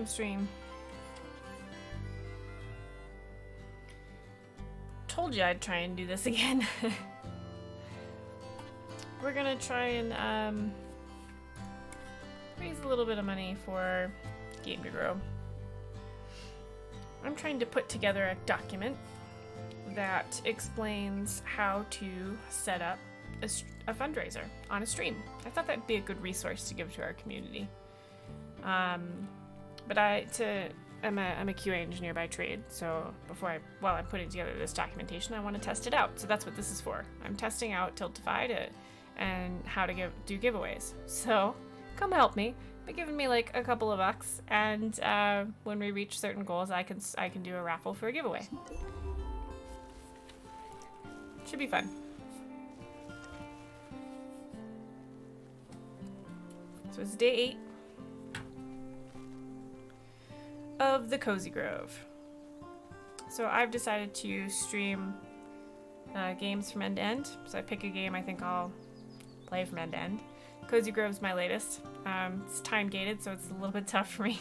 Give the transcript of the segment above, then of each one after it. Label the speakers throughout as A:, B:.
A: Stream. Told you I'd try and do this again. We're gonna try and raise a little bit of money for GameToGrow. I'm trying to put together a document that explains how to set up a fundraiser on a stream. I thought that'd be a good resource to give to our community. But I'm a QA engineer by trade, so while I'm putting together this documentation, I want to test it out. So that's what this is for. I'm testing out Tiltify and how to do giveaways. So come help me by giving me like a couple of bucks, and when we reach certain goals, I can do a raffle for a giveaway. Should be fun. So it's day 8 of the Cozy Grove. So I've decided to stream games from end to end. So I pick a game I think I'll play from end to end. Cozy Grove's my latest. It's time gated, so it's a little bit tough for me,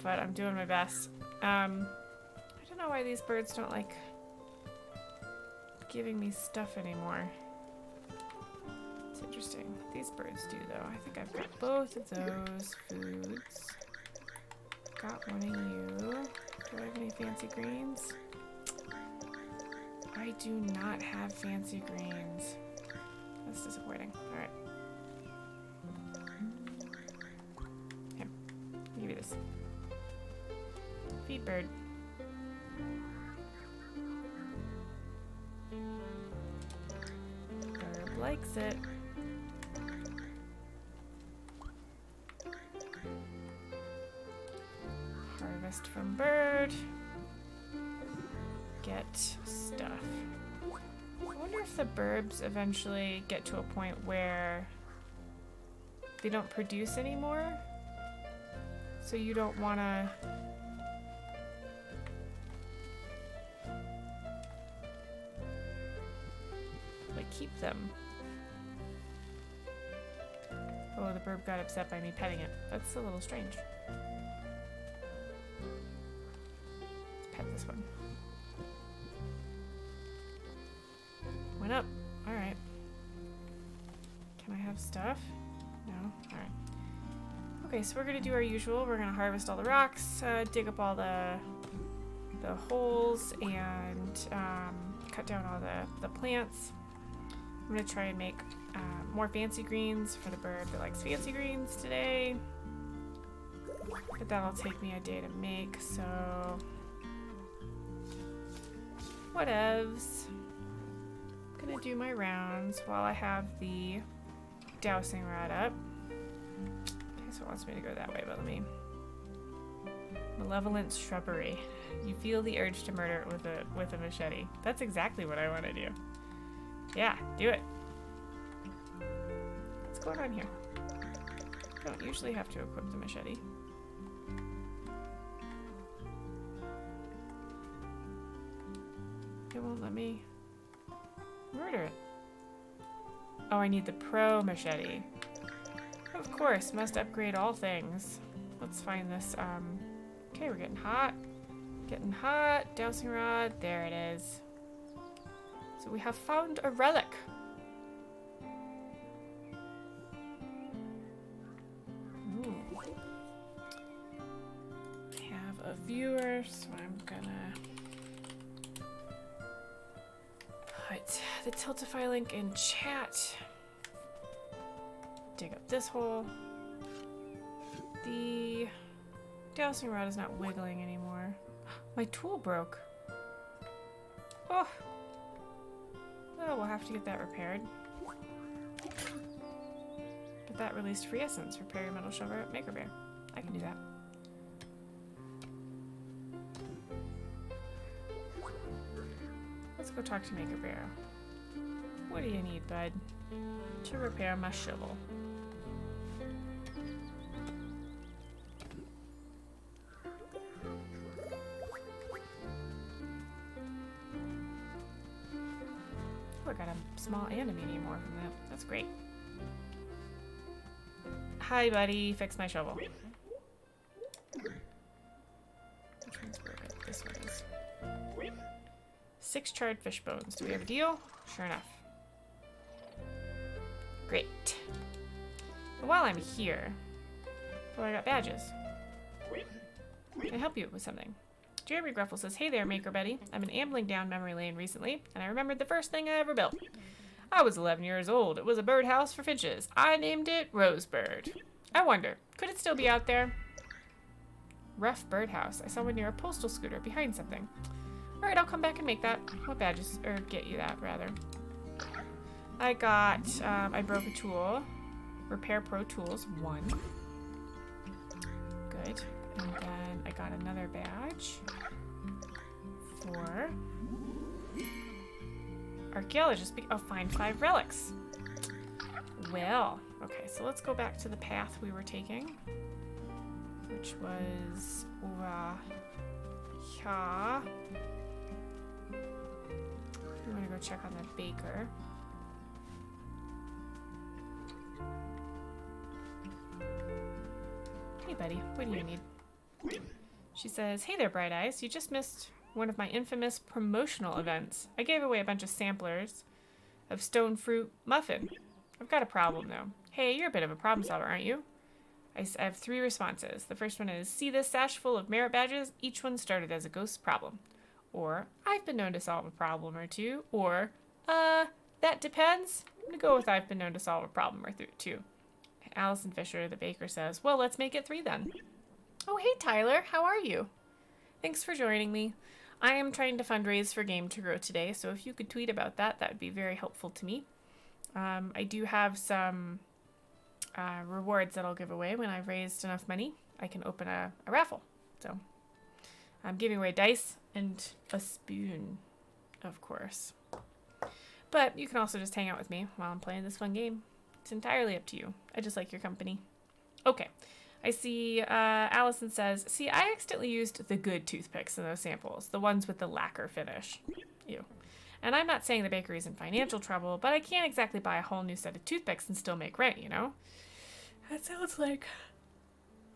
A: but I'm doing my best. I don't know why these birds don't like giving me stuff anymore. It's interesting. These birds do though. I think I've got both of those foods. Got one of you. Do I have any fancy greens? I do not have fancy greens. That's disappointing. Alright. Here. I'll give you this. Feed bird. Bird likes it. Harvest from bird. Get stuff. I wonder if the burbs eventually get to a point where they don't produce anymore. So you don't want to like keep them. Oh, the burb got upset by me petting it. That's a little strange. This one. Went up. Alright. Can I have stuff? No? Alright. Okay, so we're gonna do our usual. We're gonna harvest all the rocks, dig up all the holes, and cut down all the plants. I'm gonna try and make more fancy greens for the bird that likes fancy greens today. But that'll take me a day to make, so whatevs. I'm gonna do my rounds while I have the dowsing rod up. Okay, so it wants me to go that way, but let me. Malevolent shrubbery. You feel the urge to murder it with a machete. That's exactly what I want to do. Yeah, do it. What's going on here? I don't usually have to equip the machete. It won't let me murder it. Oh, I need the pro machete. Of course, must upgrade all things. Let's find this. Okay, we're getting hot. Getting hot. Dowsing rod. There it is. So we have found a relic. Ooh. I have a viewer, so I'm gonna put the Tiltify link in chat. Dig up this hole. The dowsing rod is not wiggling anymore. My tool broke. Oh. Oh, we'll have to get that repaired. But that released free essence. Repair your metal shovel at Maker Bear. I can do that. Let's go talk to Maker Bear. What do you need, bud? To repair my shovel. Oh, I got a small and a medium ore from that. That's great. Hi, buddy. Fix my shovel. 6 charred fish bones. Do we have a deal? Sure enough. Great. And while I'm here... Oh, I got badges. Can I help you with something? Jeremy Gruffle says, hey there, Maker Betty. I've been ambling down memory lane recently, and I remembered the first thing I ever built. I was 11 years old. It was a birdhouse for finches. I named it Rosebird. I wonder, could it still be out there? Rough birdhouse. I saw one near a postal scooter behind something. Alright, I'll come back and make that. What badges? Or get you that, rather. I got, I broke a tool. Repair Pro Tools, 1. Good. And then I got another badge. 4. Archaeologist, oh, find 5 relics. Well, okay, so let's go back to the path we were taking, which was yeah. We want to go check on the baker. Hey, buddy, what do you need? She says, hey there, Bright Eyes. You just missed one of my infamous promotional events. I gave away a bunch of samplers of stone fruit muffin. I've got a problem, though. Hey, you're a bit of a problem solver, aren't you? I have 3 responses. The first one is, see this sash full of merit badges? Each one started as a ghost problem. Or, I've been known to solve a problem or 2. Or, that depends. I'm gonna go with I've been known to solve a problem or 2. Allison Fisher, the baker, says, well, let's make it 3 then. Oh, hey, Tyler. How are you? Thanks for joining me. I am trying to fundraise for GameToGrow today, so if you could tweet about that, that would be very helpful to me. I do have some rewards that I'll give away when I've raised enough money. I can open a raffle. So I'm giving away dice and a spoon, of course. But you can also just hang out with me while I'm playing this fun game. It's entirely up to you. I just like your company. Okay. I see Allison says, see, I accidentally used the good toothpicks in those samples, the ones with the lacquer finish. Ew. And I'm not saying the bakery's in financial trouble, but I can't exactly buy a whole new set of toothpicks and still make rent, you know? That sounds like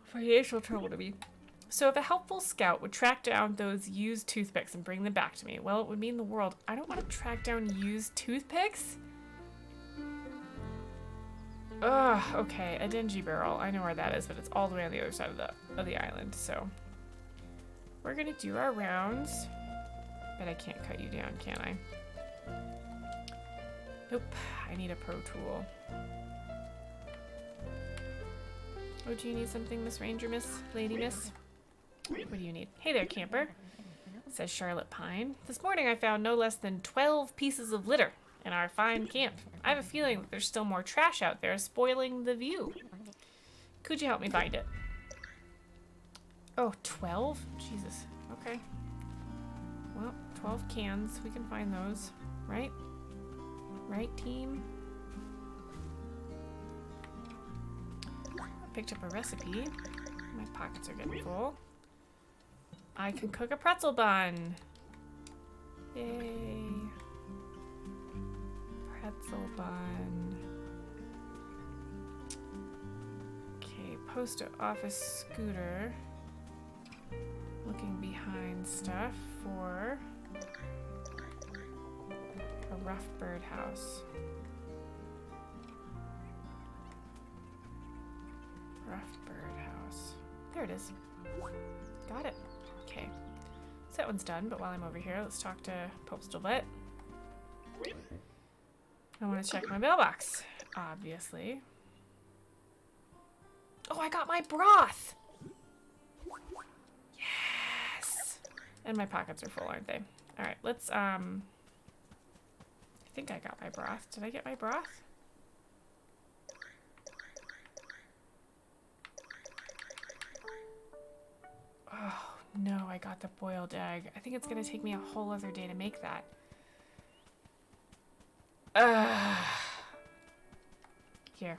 A: financial trouble to me. So if a helpful scout would track down those used toothpicks and bring them back to me, well, it would mean the world. I don't want to track down used toothpicks. Ugh, okay, a dingy barrel. I know where that is, but it's all the way on the other side of the island, so. We're gonna do our rounds. But I can't cut you down, can I? Nope, I need a pro tool. Oh, do you need something, Miss Ranger, Miss? Lady Miss? What do you need? Hey there, camper, says Charlotte Pine. This morning I found no less than 12 pieces of litter in our fine camp. I have a feeling that there's still more trash out there spoiling the view. Could you help me find it? Oh, 12? Jesus. Okay. Well, 12 cans. We can find those. Right? Right, team? I picked up a recipe. My pockets are getting full. I can cook a pretzel bun. Yay. Pretzel bun. Okay, post office scooter. Looking behind stuff for a rough birdhouse. Rough birdhouse. There it is. Got it. Okay. So that one's done, but while I'm over here, let's talk to Postal Vet. I want to check my mailbox, obviously. Oh, I got my broth! Yes! And my pockets are full, aren't they? Alright, let's, I think I got my broth. Did I get my broth? Oh, no, I got the boiled egg. I think it's gonna take me a whole other day to make that. Here.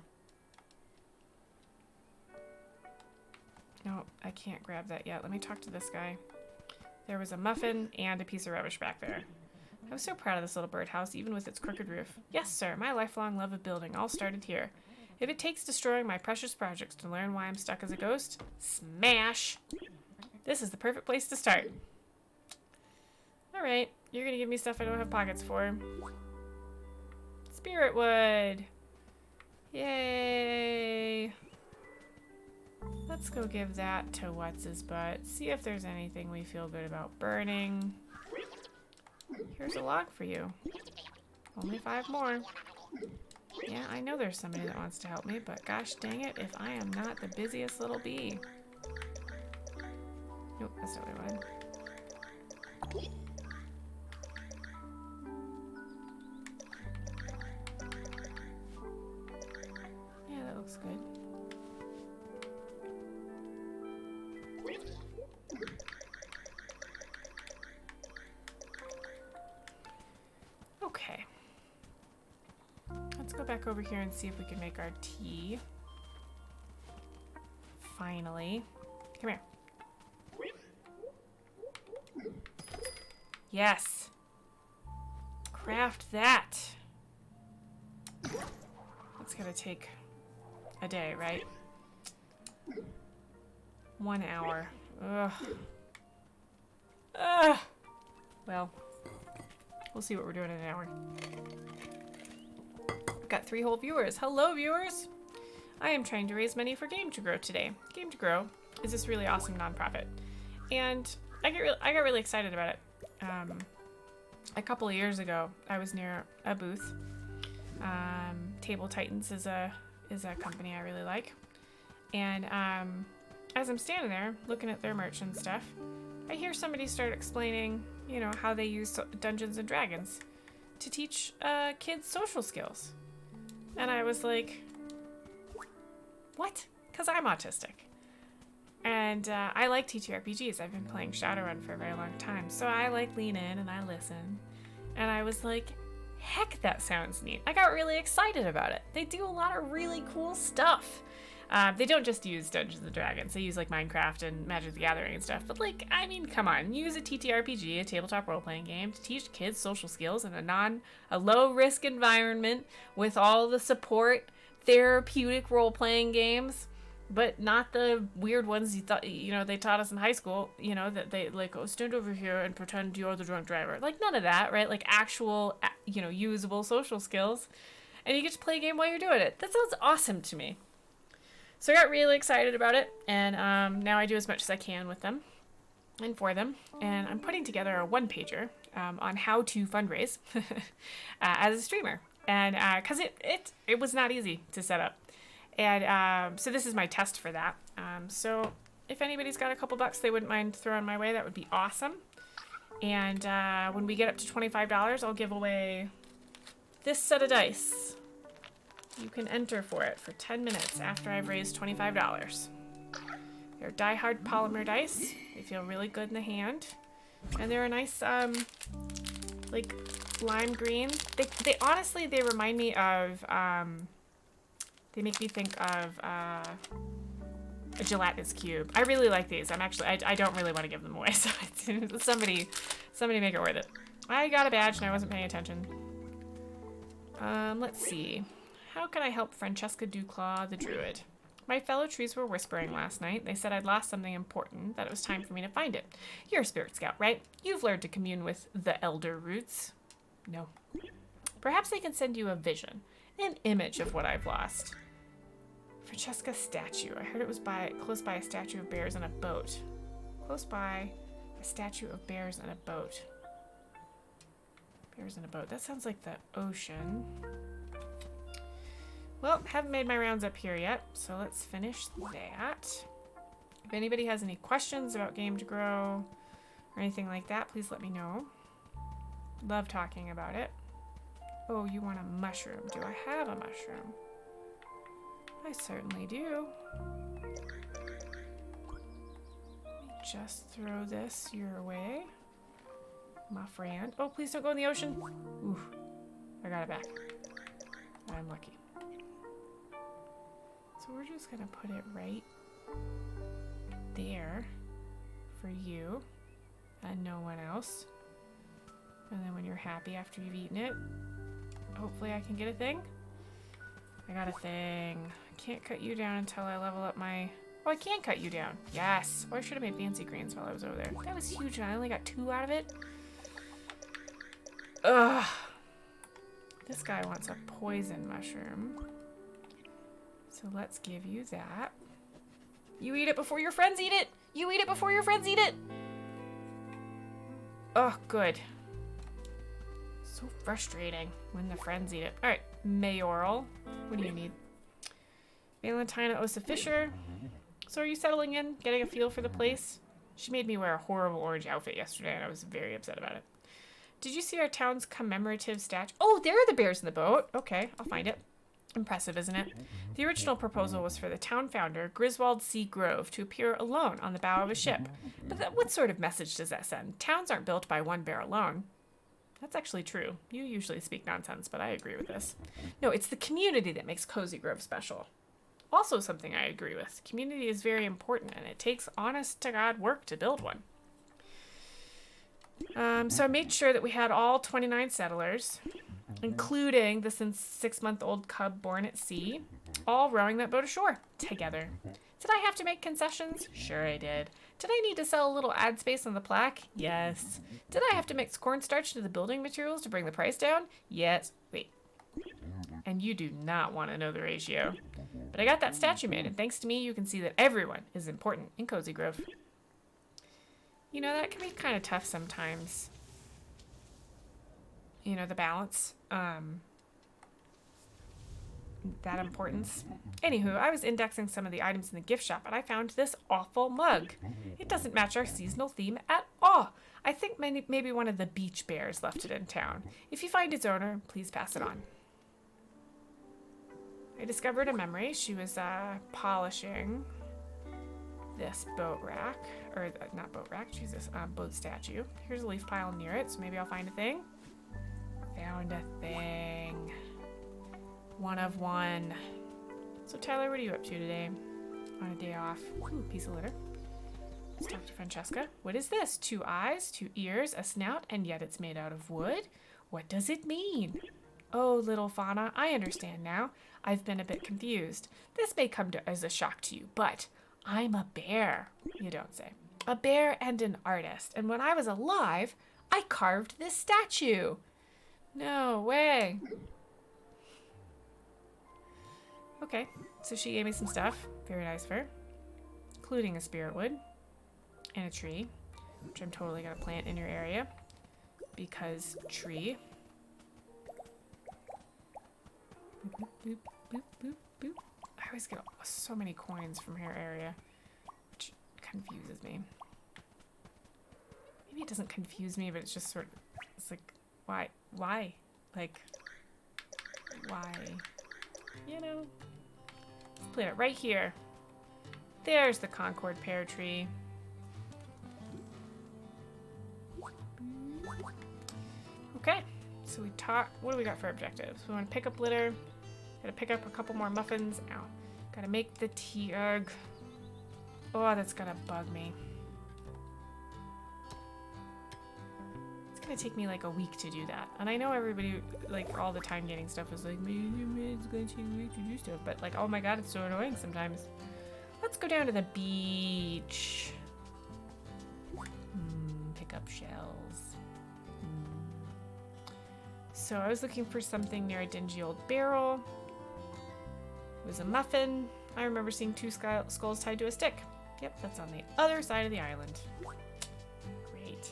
A: No, I can't grab that yet. Let me talk to this guy. There was a muffin and a piece of rubbish back there. I was so proud of this little birdhouse, even with its crooked roof. Yes, sir, my lifelong love of building all started here. If it takes destroying my precious projects to learn why I'm stuck as a ghost, smash! This is the perfect place to start. Alright, You're gonna give me stuff I don't have pockets for. Spirit wood. Yay. Let's go give that to what's-his-butt. See if there's anything we feel good about burning. Here's a log for you. Only 5 more. Yeah, I know there's somebody that wants to help me, but gosh dang it if I am not the busiest little bee. Nope, that's not what I wanted. Yeah, that looks good. Okay. Let's go back over here and see if we can make our tea. Finally. Come here. Yes. Craft that. That's gonna take a day, right? 1 hour. Ugh. Ugh. Well, we'll see what we're doing in an hour. Got 3 whole viewers. Hello, viewers. I am trying to raise money for GameToGrow today. GameToGrow is this really awesome nonprofit, and I got really excited about it. A couple of years ago, I was near a booth. Table Titans is a company I really like, and as I'm standing there looking at their merch and stuff, I hear somebody start explaining, you know, how they use Dungeons and Dragons to teach kids social skills, and I was like, what? Because I'm autistic. And I like TTRPGs. I've been playing Shadowrun for a very long time. So I like lean in and I listen. And I was like, heck, that sounds neat. I got really excited about it. They do a lot of really cool stuff. They don't just use Dungeons and Dragons. They use like Minecraft and Magic the Gathering and stuff. But like, I mean, come on. Use a TTRPG, a tabletop role-playing game, to teach kids social skills in a low-risk environment with all the support, therapeutic role-playing games. But not the weird ones you thought, you know, they taught us in high school, you know, that they like, oh, stand over here and pretend you're the drunk driver. Like, none of that, right? Like, actual, you know, usable social skills. And you get to play a game while you're doing it. That sounds awesome to me. So I got really excited about it. And now I do as much as I can with them and for them. And I'm putting together a one-pager on how to fundraise as a streamer. And because it was not easy to set up. And so this is my test for that. So if anybody's got a couple bucks they wouldn't mind throwing my way, that would be awesome. And when we get up to $25, I'll give away this set of dice. You can enter for it for 10 minutes after I've raised $25. They're Die-Hard polymer dice. They feel really good in the hand. And they're a nice, like, lime green. They honestly, they remind me of... They make me think of a gelatinous cube. I really like these. I don't really want to give them away, so somebody make it worth it. I got a badge and I wasn't paying attention. Let's see. How can I help Francesca Duclaw, the druid? My fellow trees were whispering last night. They said I'd lost something important, that it was time for me to find it. You're a spirit scout, right? You've learned to commune with the elder roots. No. Perhaps they can send you a vision, an image of what I've lost. Francesca's statue. I heard it was close by a statue of bears and a boat. Close by a statue of bears and a boat. Bears and a boat. That sounds like the ocean. Well, haven't made my rounds up here yet, so let's finish that. If anybody has any questions about GameToGrow or anything like that, please let me know. Love talking about it. Oh, you want a mushroom. Do I have a mushroom? I certainly do. Let me just throw this your way, my friend. Oh, please don't go in the ocean. Ooh, I got it back. I'm lucky. So we're just gonna put it right there for you and no one else. And then when you're happy after you've eaten it, hopefully I can get a thing. I got a thing. I can't cut you down until I level up my... Oh, I can cut you down. Yes. Oh, I should have made fancy greens while I was over there. That was huge and I only got 2 out of it. Ugh. This guy wants a poison mushroom. So let's give you that. You eat it before your friends eat it! You eat it before your friends eat it! Oh, good. So frustrating when the friends eat it. Alright, mayoral. What do you need? Valentina Osa Fisher. So are you settling in? Getting a feel for the place? She made me wear a horrible orange outfit yesterday and I was very upset about it. Did you see our town's commemorative statue? Oh, there are the bears in the boat. Okay, I'll find it. Impressive, isn't it? The original proposal was for the town founder, Griswold C. Grove, to appear alone on the bow of a ship. But what sort of message does that send? Towns aren't built by one bear alone. That's actually true. You usually speak nonsense, but I agree with this. No, it's the community that makes Cozy Grove special. Also something I agree with. Community is very important, and it takes honest-to-God work to build one. So I made sure that we had all 29 settlers, including the 6-month-old cub born at sea, all rowing that boat ashore together. Did I have to make concessions? Sure I did. Did I need to sell a little ad space on the plaque? Yes. Did I have to mix cornstarch into the building materials to bring the price down? Yes. Wait. And you do not want to know the ratio. But I got that statue made, and thanks to me, you can see that everyone is important in Cozy Grove. You know, that can be kind of tough sometimes. You know, the balance. That importance. Anywho, I was indexing some of the items in the gift shop, and I found this awful mug. It doesn't match our seasonal theme at all. I think maybe one of the beach bears left it in town. If you find its owner, please pass it on. I discovered a memory. She was polishing this boat rack, or not boat rack, Jesus, boat statue. Here's a leaf pile near it, so maybe I'll find a thing. Found a thing. One of one. So Tyler, what are you up to today? On a day off. Ooh, piece of litter. Let's talk to Francesca. What is this? 2 eyes, 2 ears, a snout, and yet it's made out of wood? What does it mean? Oh, little fauna, I understand now. I've been a bit confused. This may come as a shock to you, but I'm a bear, you don't say. A bear and an artist. And when I was alive, I carved this statue. No way. Okay, so she gave me some stuff. Very nice of her. Including a spirit wood and a tree, which I'm totally going to plant in your area. Because tree. Boop, boop, boop, boop, boop. I always get so many coins from her area, which confuses me. Maybe it doesn't confuse me, but it's just sort of, it's like, why? Like, why? You know? Let's plant it right here. There's the Concord pear tree. Okay, so we talk. What do we got for objectives? We want to pick up litter. Gotta pick up a couple more muffins. Ow. Gotta make the tea. Ugh. Oh, that's gonna bug me. It's gonna take me like a week to do that. And I know everybody, like, all the time getting stuff is like, it's gonna take a week to do stuff. But, like, oh my god, it's so annoying sometimes. Let's go down to the beach. Pick up shells. So I was looking for something near a dingy old barrel. It was a muffin. I remember seeing 2 skulls tied to a stick. Yep, that's on the other side of the island. Great.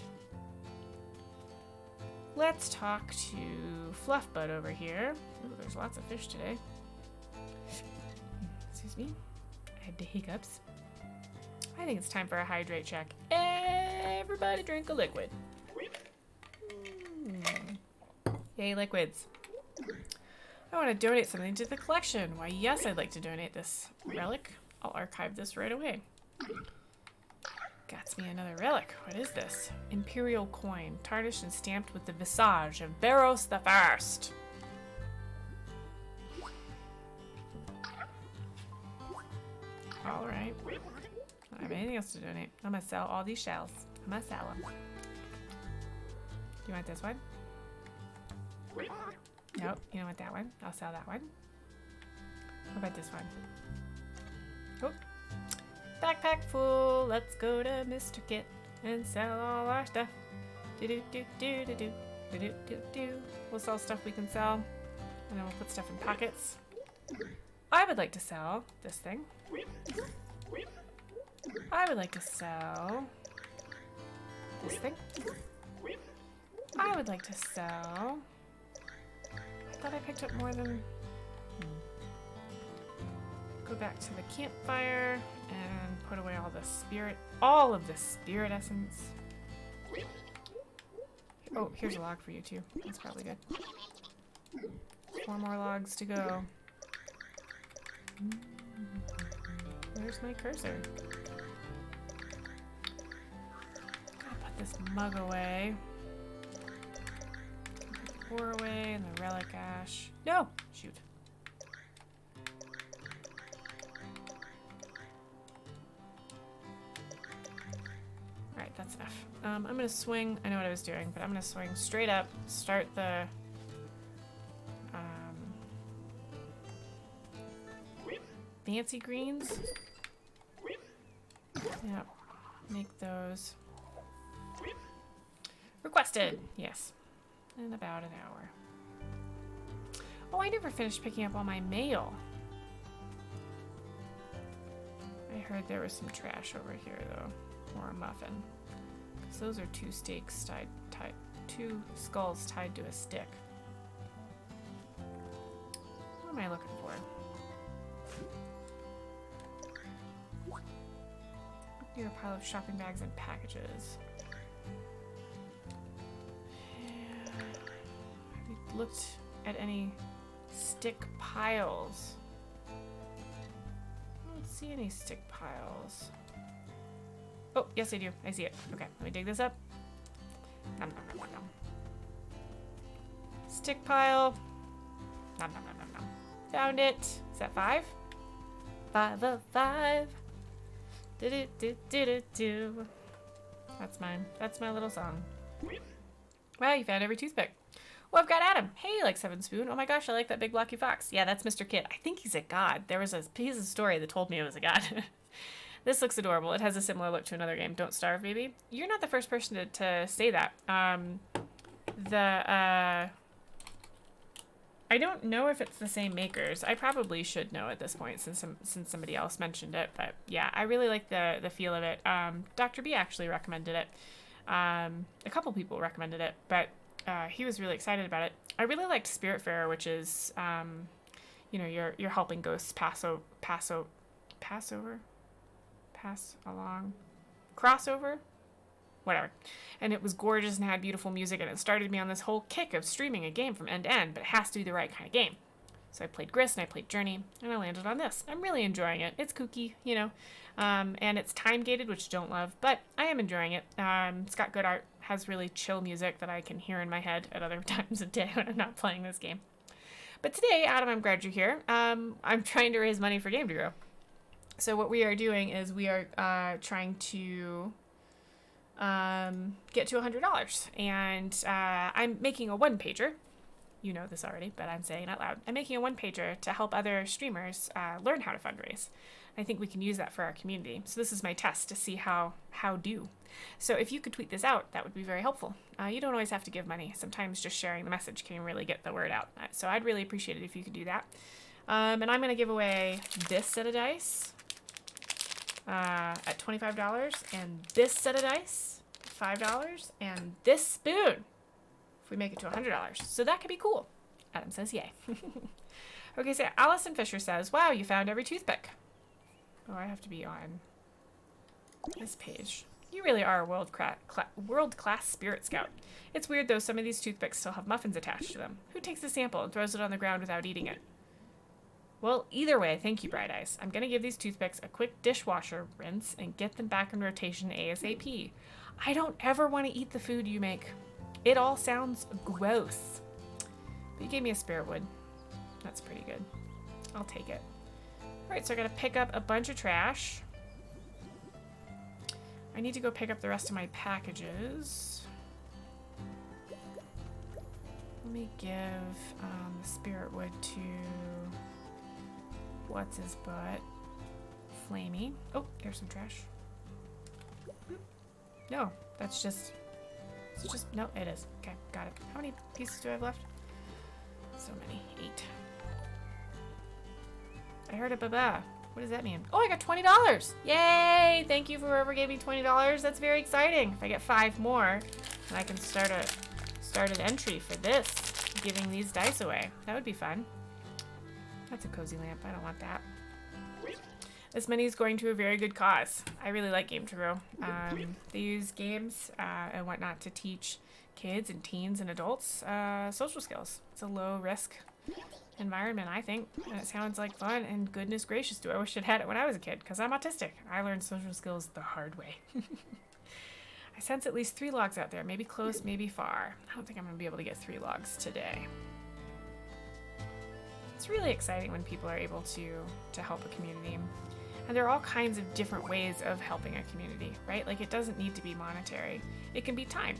A: Let's talk to Fluffbud over here. Ooh, there's lots of fish today. Excuse me. I had the hiccups. I think it's time for a hydrate check. Everybody drink a liquid. Yay, liquids. I want to donate something to the collection. Why, yes, I'd like to donate this relic. I'll archive this right away. Got me another relic. What is this? Imperial coin, tarnished and stamped with the visage of Barros the First. All right. I don't have anything else to donate. I'm gonna sell all these shells. I'm gonna sell them. You want this one? Nope, you don't want that one. I'll sell that one. What about this one? Oh. Backpack full. Let's go to Mr. Kit and sell all our stuff. Do do do do do do. We'll sell stuff we can sell, and then we'll put stuff in pockets. I would like to sell this thing. I would like to sell this thing. I would like to sell... I thought I picked up more than... Go back to the campfire and put away all the spirit essence. Oh, here's a log for you too. That's probably good. 4 more logs to go. Where's my cursor? Gotta put this mug away. Put the ore away and the relic ash. No! Shoot. Alright, that's enough. I'm gonna swing. I know what I was doing, but I'm gonna swing straight up, start the fancy greens. Yep. Make those. Requested. Yes. In about an hour. Oh, I never finished picking up all my mail. I heard there was some trash over here, though. Or a muffin. Because those are 2 steaks tied, 2 skulls tied to a stick. What am I looking for? Near a pile of shopping bags and packages. Yeah. Have you looked at any stick piles? I don't see any stick piles. Oh, yes I do. I see it. Okay, let me dig this up. Nom, nom, nom, nom, nom. Stick pile. Nom, nom, nom, nom, nom. Found it. Is that 5? 5 of 5. Do. That's mine. That's my little song. Wow, you found every toothpick. Well, I've got Adam. Hey, like 7 Spoon. Oh my gosh, I like that big blocky fox. Yeah, that's Mr. Kid. I think he's a god. There was a piece of story that told me it was a god. This looks adorable. It has a similar look to another game. Don't starve, baby. You're not the first person to say that. I don't know if it's the same makers. I probably should know at this point since somebody else mentioned it. But yeah, I really like the feel of it. Dr. B actually recommended it. A couple people recommended it, but he was really excited about it. I really liked Spiritfarer, which is, you know, you're helping ghosts pass along, crossover. Whatever. And it was gorgeous and had beautiful music, and it started me on this whole kick of streaming a game from end to end, but it has to be the right kind of game. So I played Grist and I played Journey, and I landed on this. I'm really enjoying it. It's kooky, you know, and it's time-gated, which I don't love, but I am enjoying it. It's got good art, has really chill music that I can hear in my head at other times of day when I'm not playing this game. But today, Adam, I'm glad you're here. I'm trying to raise money for GameToGrow. So what we are doing is we are trying to get to $100, and I'm making a 1-pager. You know this already, but I'm saying it out loud. I'm making a 1-pager to help other streamers learn how to fundraise. I think we can use that for our community. So this is my test to see how do. So if you could tweet this out, that would be very helpful. You don't always have to give money. Sometimes just sharing the message can really get the word out. So I'd really appreciate it if you could do that. And I'm going to give away this set of dice at $25, and this set of dice, $5, and this spoon if we make it to $100. So that could be cool. Adam says yay. Okay, so Allison Fisher says, wow, you found every toothpick. Oh, I have to be on this page. You really are a world-class spirit scout. It's weird, though, some of these toothpicks still have muffins attached to them. Who takes a sample and throws it on the ground without eating it? Well, either way, thank you, Bright Eyes. I'm going to give these toothpicks a quick dishwasher rinse and get them back in rotation ASAP. I don't ever want to eat the food you make. It all sounds gross. But you gave me a spirit wood. That's pretty good. I'll take it. Alright, so I gotta pick up a bunch of trash. I need to go pick up the rest of my packages. Let me give the spirit wood to... what's his butt? Flamey. Oh, there's some trash. No, that's just Is it just... No, it is. Okay, got it. How many pieces do I have left? So many. 8. I heard a ba-ba. What does that mean? Oh, I got $20! Yay! Thank you for whoever gave me $20. That's very exciting. If I get 5 more, then I can start an entry for this, giving these dice away. That would be fun. That's a cozy lamp. I don't want that. This money is going to a very good cause. I really like GameToGrow. They use games and whatnot to teach kids and teens and adults social skills. It's a low-risk environment, I think, and it sounds like fun, and goodness gracious, do I wish I'd had it when I was a kid, because I'm autistic. I learned social skills the hard way. I sense at least 3 logs out there, maybe close, maybe far. I don't think I'm going to be able to get 3 logs today. It's really exciting when people are able to help a community. And there are all kinds of different ways of helping a community, right? Like, it doesn't need to be monetary. It can be time.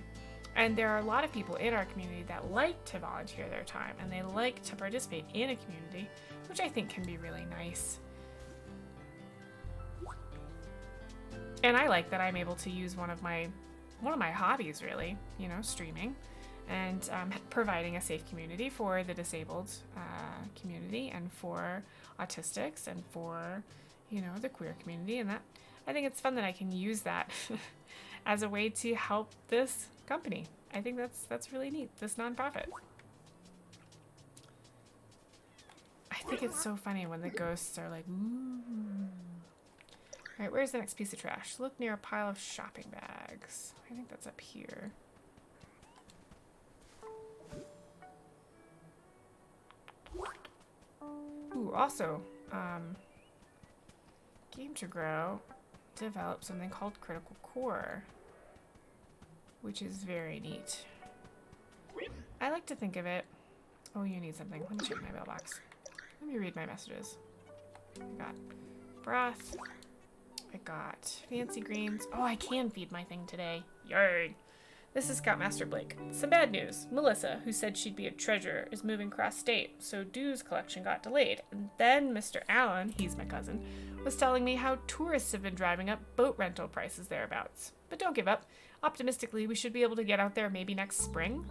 A: And there are a lot of people in our community that like to volunteer their time, and they like to participate in a community, which I think can be really nice. And I like that I'm able to use one of my hobbies, really, you know, streaming, and providing a safe community for the disabled community, and for autistics, and for, you know, the queer community. And that, I think it's fun that I can use that as a way to help this company. I think that's really neat, this nonprofit. I think it's so funny when the ghosts are like, ooh. Alright, where's the next piece of trash? Look near a pile of shopping bags. I think that's up here. Ooh, also, GameToGrow developed something called Critical Core, which is very neat. I like to think of it... Oh, you need something. Let me check my mailbox. Let me read my messages. I got broth. I got fancy greens. Oh, I can feed my thing today. Yay! This is Scoutmaster Blake. Some bad news. Melissa, who said she'd be a treasurer, is moving cross-state, so dues collection got delayed. And then Mr. Allen, he's my cousin, was telling me how tourists have been driving up boat rental prices thereabouts. But don't give up. Optimistically, we should be able to get out there maybe next spring.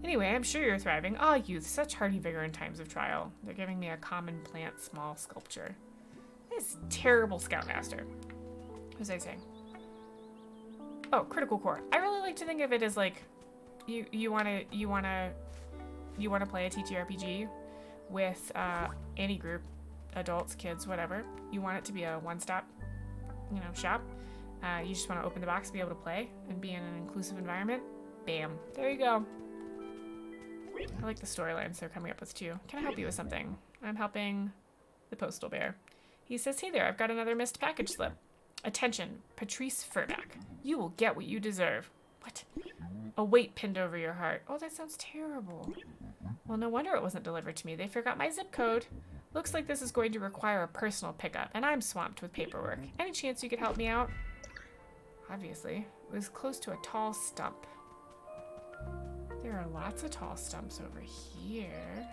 A: Anyway, I'm sure you're thriving. Ah, youth, such hearty vigor in times of trial. They're giving me a common plant small sculpture. This terrible Scoutmaster. What was I saying? Oh, Critical Core. I really like to think of it as like, you wanna play a TTRPG with any group, adults, kids, whatever. You want it to be a one-stop, you know, shop. You just want to open the box, be able to play, and be in an inclusive environment. Bam. There you go. I like the storylines they're coming up with too. Can I help you with something? I'm helping the postal bear. He says, hey there, I've got another missed package slip. Attention, Patrice Furback. You will get what you deserve. What? A weight pinned over your heart. Oh, that sounds terrible. Well, no wonder it wasn't delivered to me. They forgot my zip code. Looks like this is going to require a personal pickup, and I'm swamped with paperwork. Any chance you could help me out? Obviously. It was close to a tall stump. There are lots of tall stumps over here.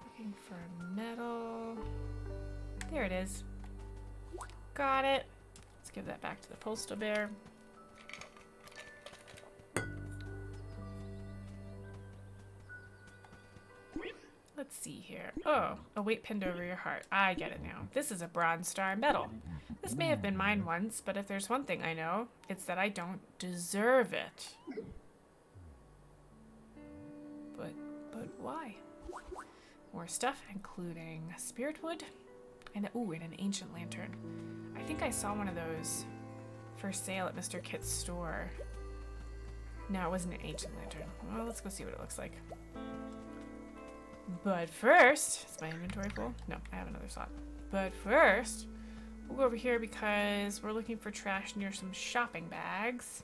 A: Looking for metal. There it is. Got it. Let's give that back to the postal bear. Let's see here. Oh, a weight pinned over your heart. I get it now. This is a Bronze Star medal. This may have been mine once, but if there's one thing I know, it's that I don't deserve it. But why? More stuff, including spirit wood and an ancient lantern. I think I saw one of those for sale at Mr. Kit's store. No, it wasn't an ancient lantern. Well, let's go see what it looks like. But first, is my inventory full? No, I have another slot. But first, we'll go over here because we're looking for trash near some shopping bags.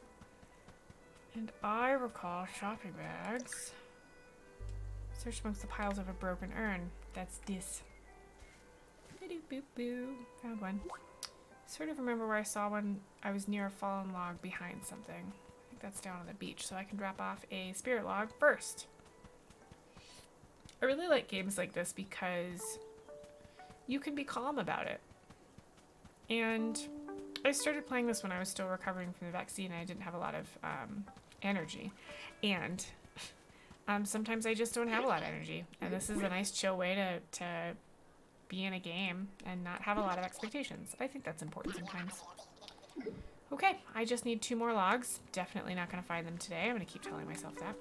A: And I recall shopping bags. Search amongst the piles of a broken urn. That's this. Boo-boo-boo-boo. Found one. Sort of remember where I saw one. I was near a fallen log behind something. I think that's down on the beach, so I can drop off a spirit log first. I really like games like this because you can be calm about it. And I started playing this when I was still recovering from the vaccine and I didn't have a lot of energy. And sometimes I just don't have a lot of energy. And this is a nice chill way to be in a game and not have a lot of expectations. I think that's important sometimes. Okay, I just need 2 more logs. Definitely not going to find them today. I'm going to keep telling myself that.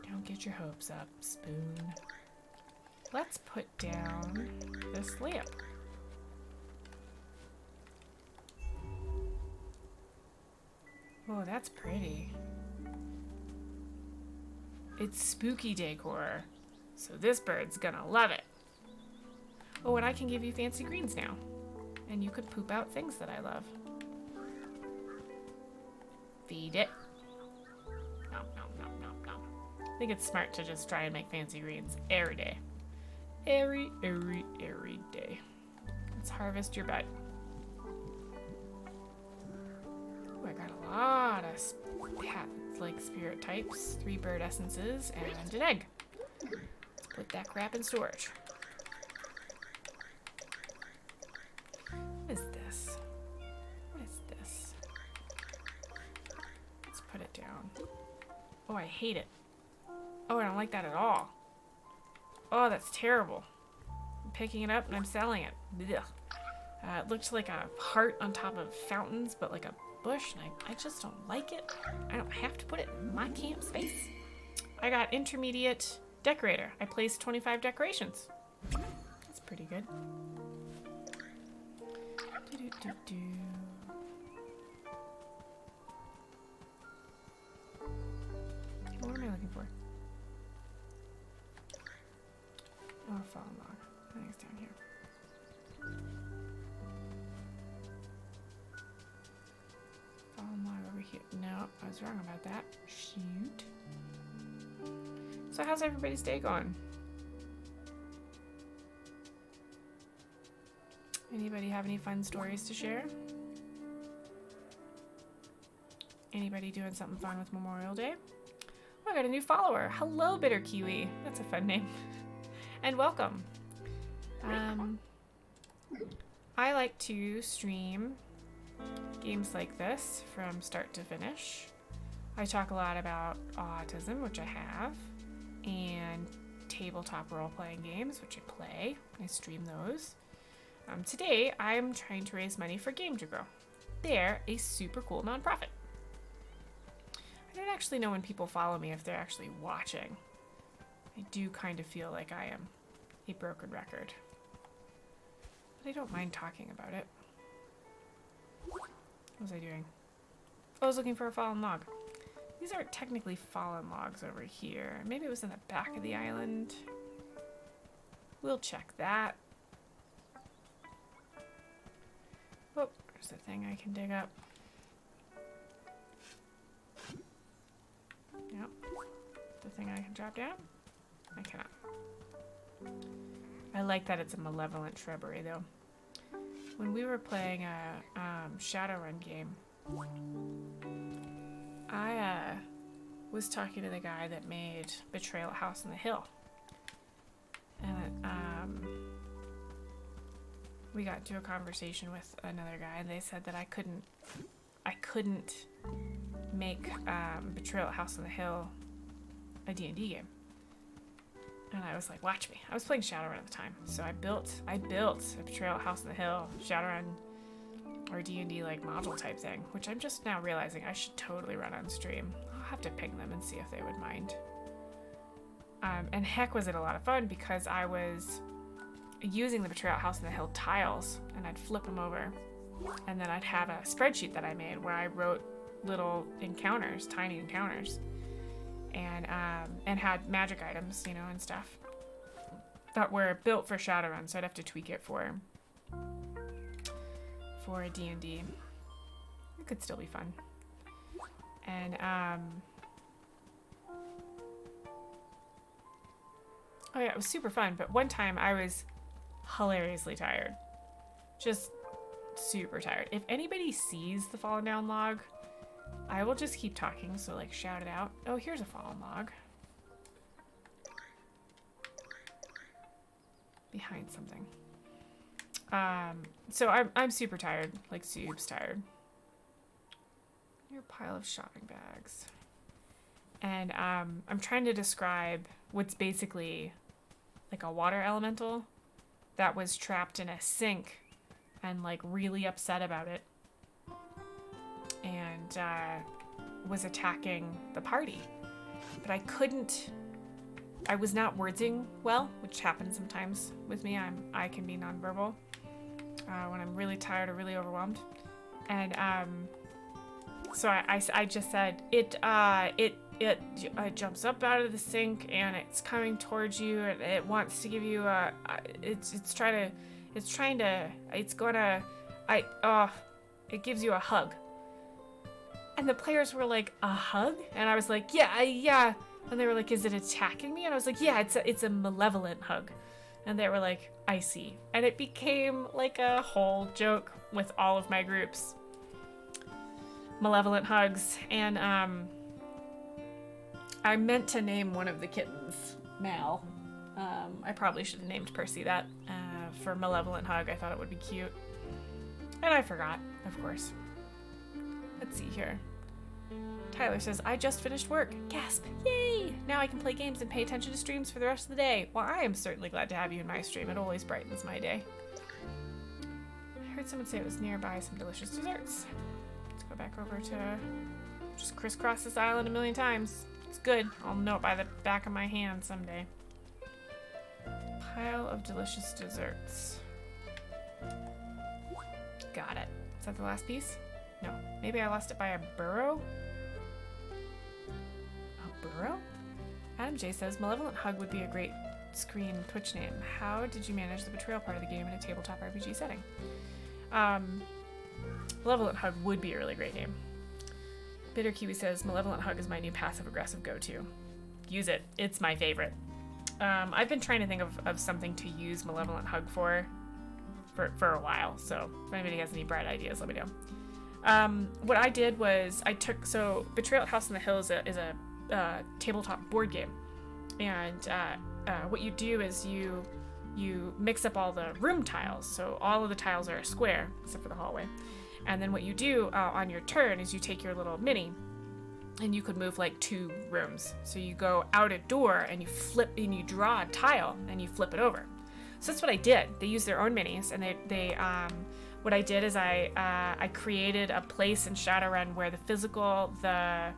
A: Don't get your hopes up, spoon. Let's put down this lamp. Oh, that's pretty. It's spooky decor, so this bird's gonna love it. Oh, and I can give you fancy greens now. And you could poop out things that I love. Feed it. Nom, nom, nom, nom, nom. I think it's smart to just try and make fancy greens every day. Every day. Let's harvest your bed. Oh, I got a lot of spirit types, 3 bird essences, and an egg. Let's put that crap in storage. What is this? What is this? Let's put it down. Oh, I hate it. Oh, I don't like that at all. Oh, that's terrible. I'm picking it up and I'm selling it. It looked like a heart on top of fountains, but like a bush, and I just don't like it. I don't have to put it in my camp space. I got intermediate decorator. I placed 25 decorations. That's pretty good. What am I looking for? Oh, fallen log. I think it's down here. Fallen log over here. No, I was wrong about that. Shoot. So how's everybody's day going? Anybody have any fun stories to share? Anybody doing something fun with Memorial Day? Oh, I got a new follower. Hello, Bitter Kiwi. That's a fun name. And welcome. I like to stream games like this from start to finish. I talk a lot about autism, which I have, and tabletop role-playing games, which I play. I stream those. Today, I'm trying to raise money for GameToGrow. They're a super cool nonprofit. I don't actually know when people follow me if they're actually watching. I do kind of feel like I am a broken record. But I don't mind talking about it. What was I doing? Oh, I was looking for a fallen log. These aren't technically fallen logs over here. Maybe it was in the back of the island. We'll check that. Oh, there's the thing I can dig up. Yep. The thing I can drop down? I cannot. I like that it's a malevolent shrubbery, though. When we were playing a Shadowrun game, I was talking to the guy that made Betrayal House on the Hill. And we got into a conversation with another guy, and they said that I couldn't make Betrayal House on the Hill a D&D game. And I was like, watch me. I was playing Shadowrun at the time. So I built a Betrayal House on the Hill, Shadowrun, or D&D like module type thing, which I'm just now realizing I should totally run on stream. I'll have to ping them and see if they would mind. And heck, was it a lot of fun, because I was using the Betrayal House on the Hill tiles, and I'd flip them over, and then I'd have a spreadsheet that I made where I wrote little encounters, tiny encounters, and had magic items, you know, and stuff that were built for Shadowrun, so I'd have to tweak it for a D&D. It could still be fun. And oh yeah, it was super fun, but one time I was hilariously tired. Just super tired. If anybody sees the fallen down log, I will just keep talking, so like shout it out. Oh, here's a fallen log. Behind something. So I'm super tired, like soup's tired. Your pile of shopping bags. And I'm trying to describe what's basically like a water elemental that was trapped in a sink and like really upset about it. And was attacking the party. But I was not wording well, which happens sometimes with me. I can be nonverbal when I'm really tired or really overwhelmed. And so I just said it jumps up out of the sink and it's coming towards you and it wants to give you it gives you a hug. And the players were like, a hug? And I was like, yeah. And they were like, is it attacking me? And I was like, yeah, it's a malevolent hug. And they were like, I see. And it became like a whole joke with all of my groups. Malevolent hugs. And I meant to name one of the kittens Mal. I probably should have named Percy that for malevolent hug. I thought it would be cute. And I forgot, of course. Let's see here. Tyler says, I just finished work. Gasp. Yay! Now I can play games and pay attention to streams for the rest of the day. Well, I am certainly glad to have you in my stream. It always brightens my day. I heard someone say it was nearby some delicious desserts. Let's go back over to just crisscross this island a million times. It's good. I'll know it by the back of my hand someday. Pile of delicious desserts. Got it. Is that the last piece? No. Maybe I lost it by a burrow? A burrow? Adam J says, Malevolent Hug would be a great screen Twitch name. How did you manage the betrayal part of the game in a tabletop RPG setting? Malevolent Hug would be a really great name. Bitter Kiwi says, Malevolent Hug is my new passive-aggressive go-to. Use it. It's my favorite. I've been trying to think of something to use Malevolent Hug for a while, so if anybody has any bright ideas, let me know. What I did was so Betrayal at House on the Hill is a tabletop board game, and what you do is you mix up all the room tiles, so all of the tiles are a square except for the hallway, and then what you do on your turn is you take your little mini and you could move like 2 rooms, so you go out a door and you flip and you draw a tile and you flip it over. So that's what I did. They used their own minis, and they what I did is I created a place in Shadowrun where the physical, the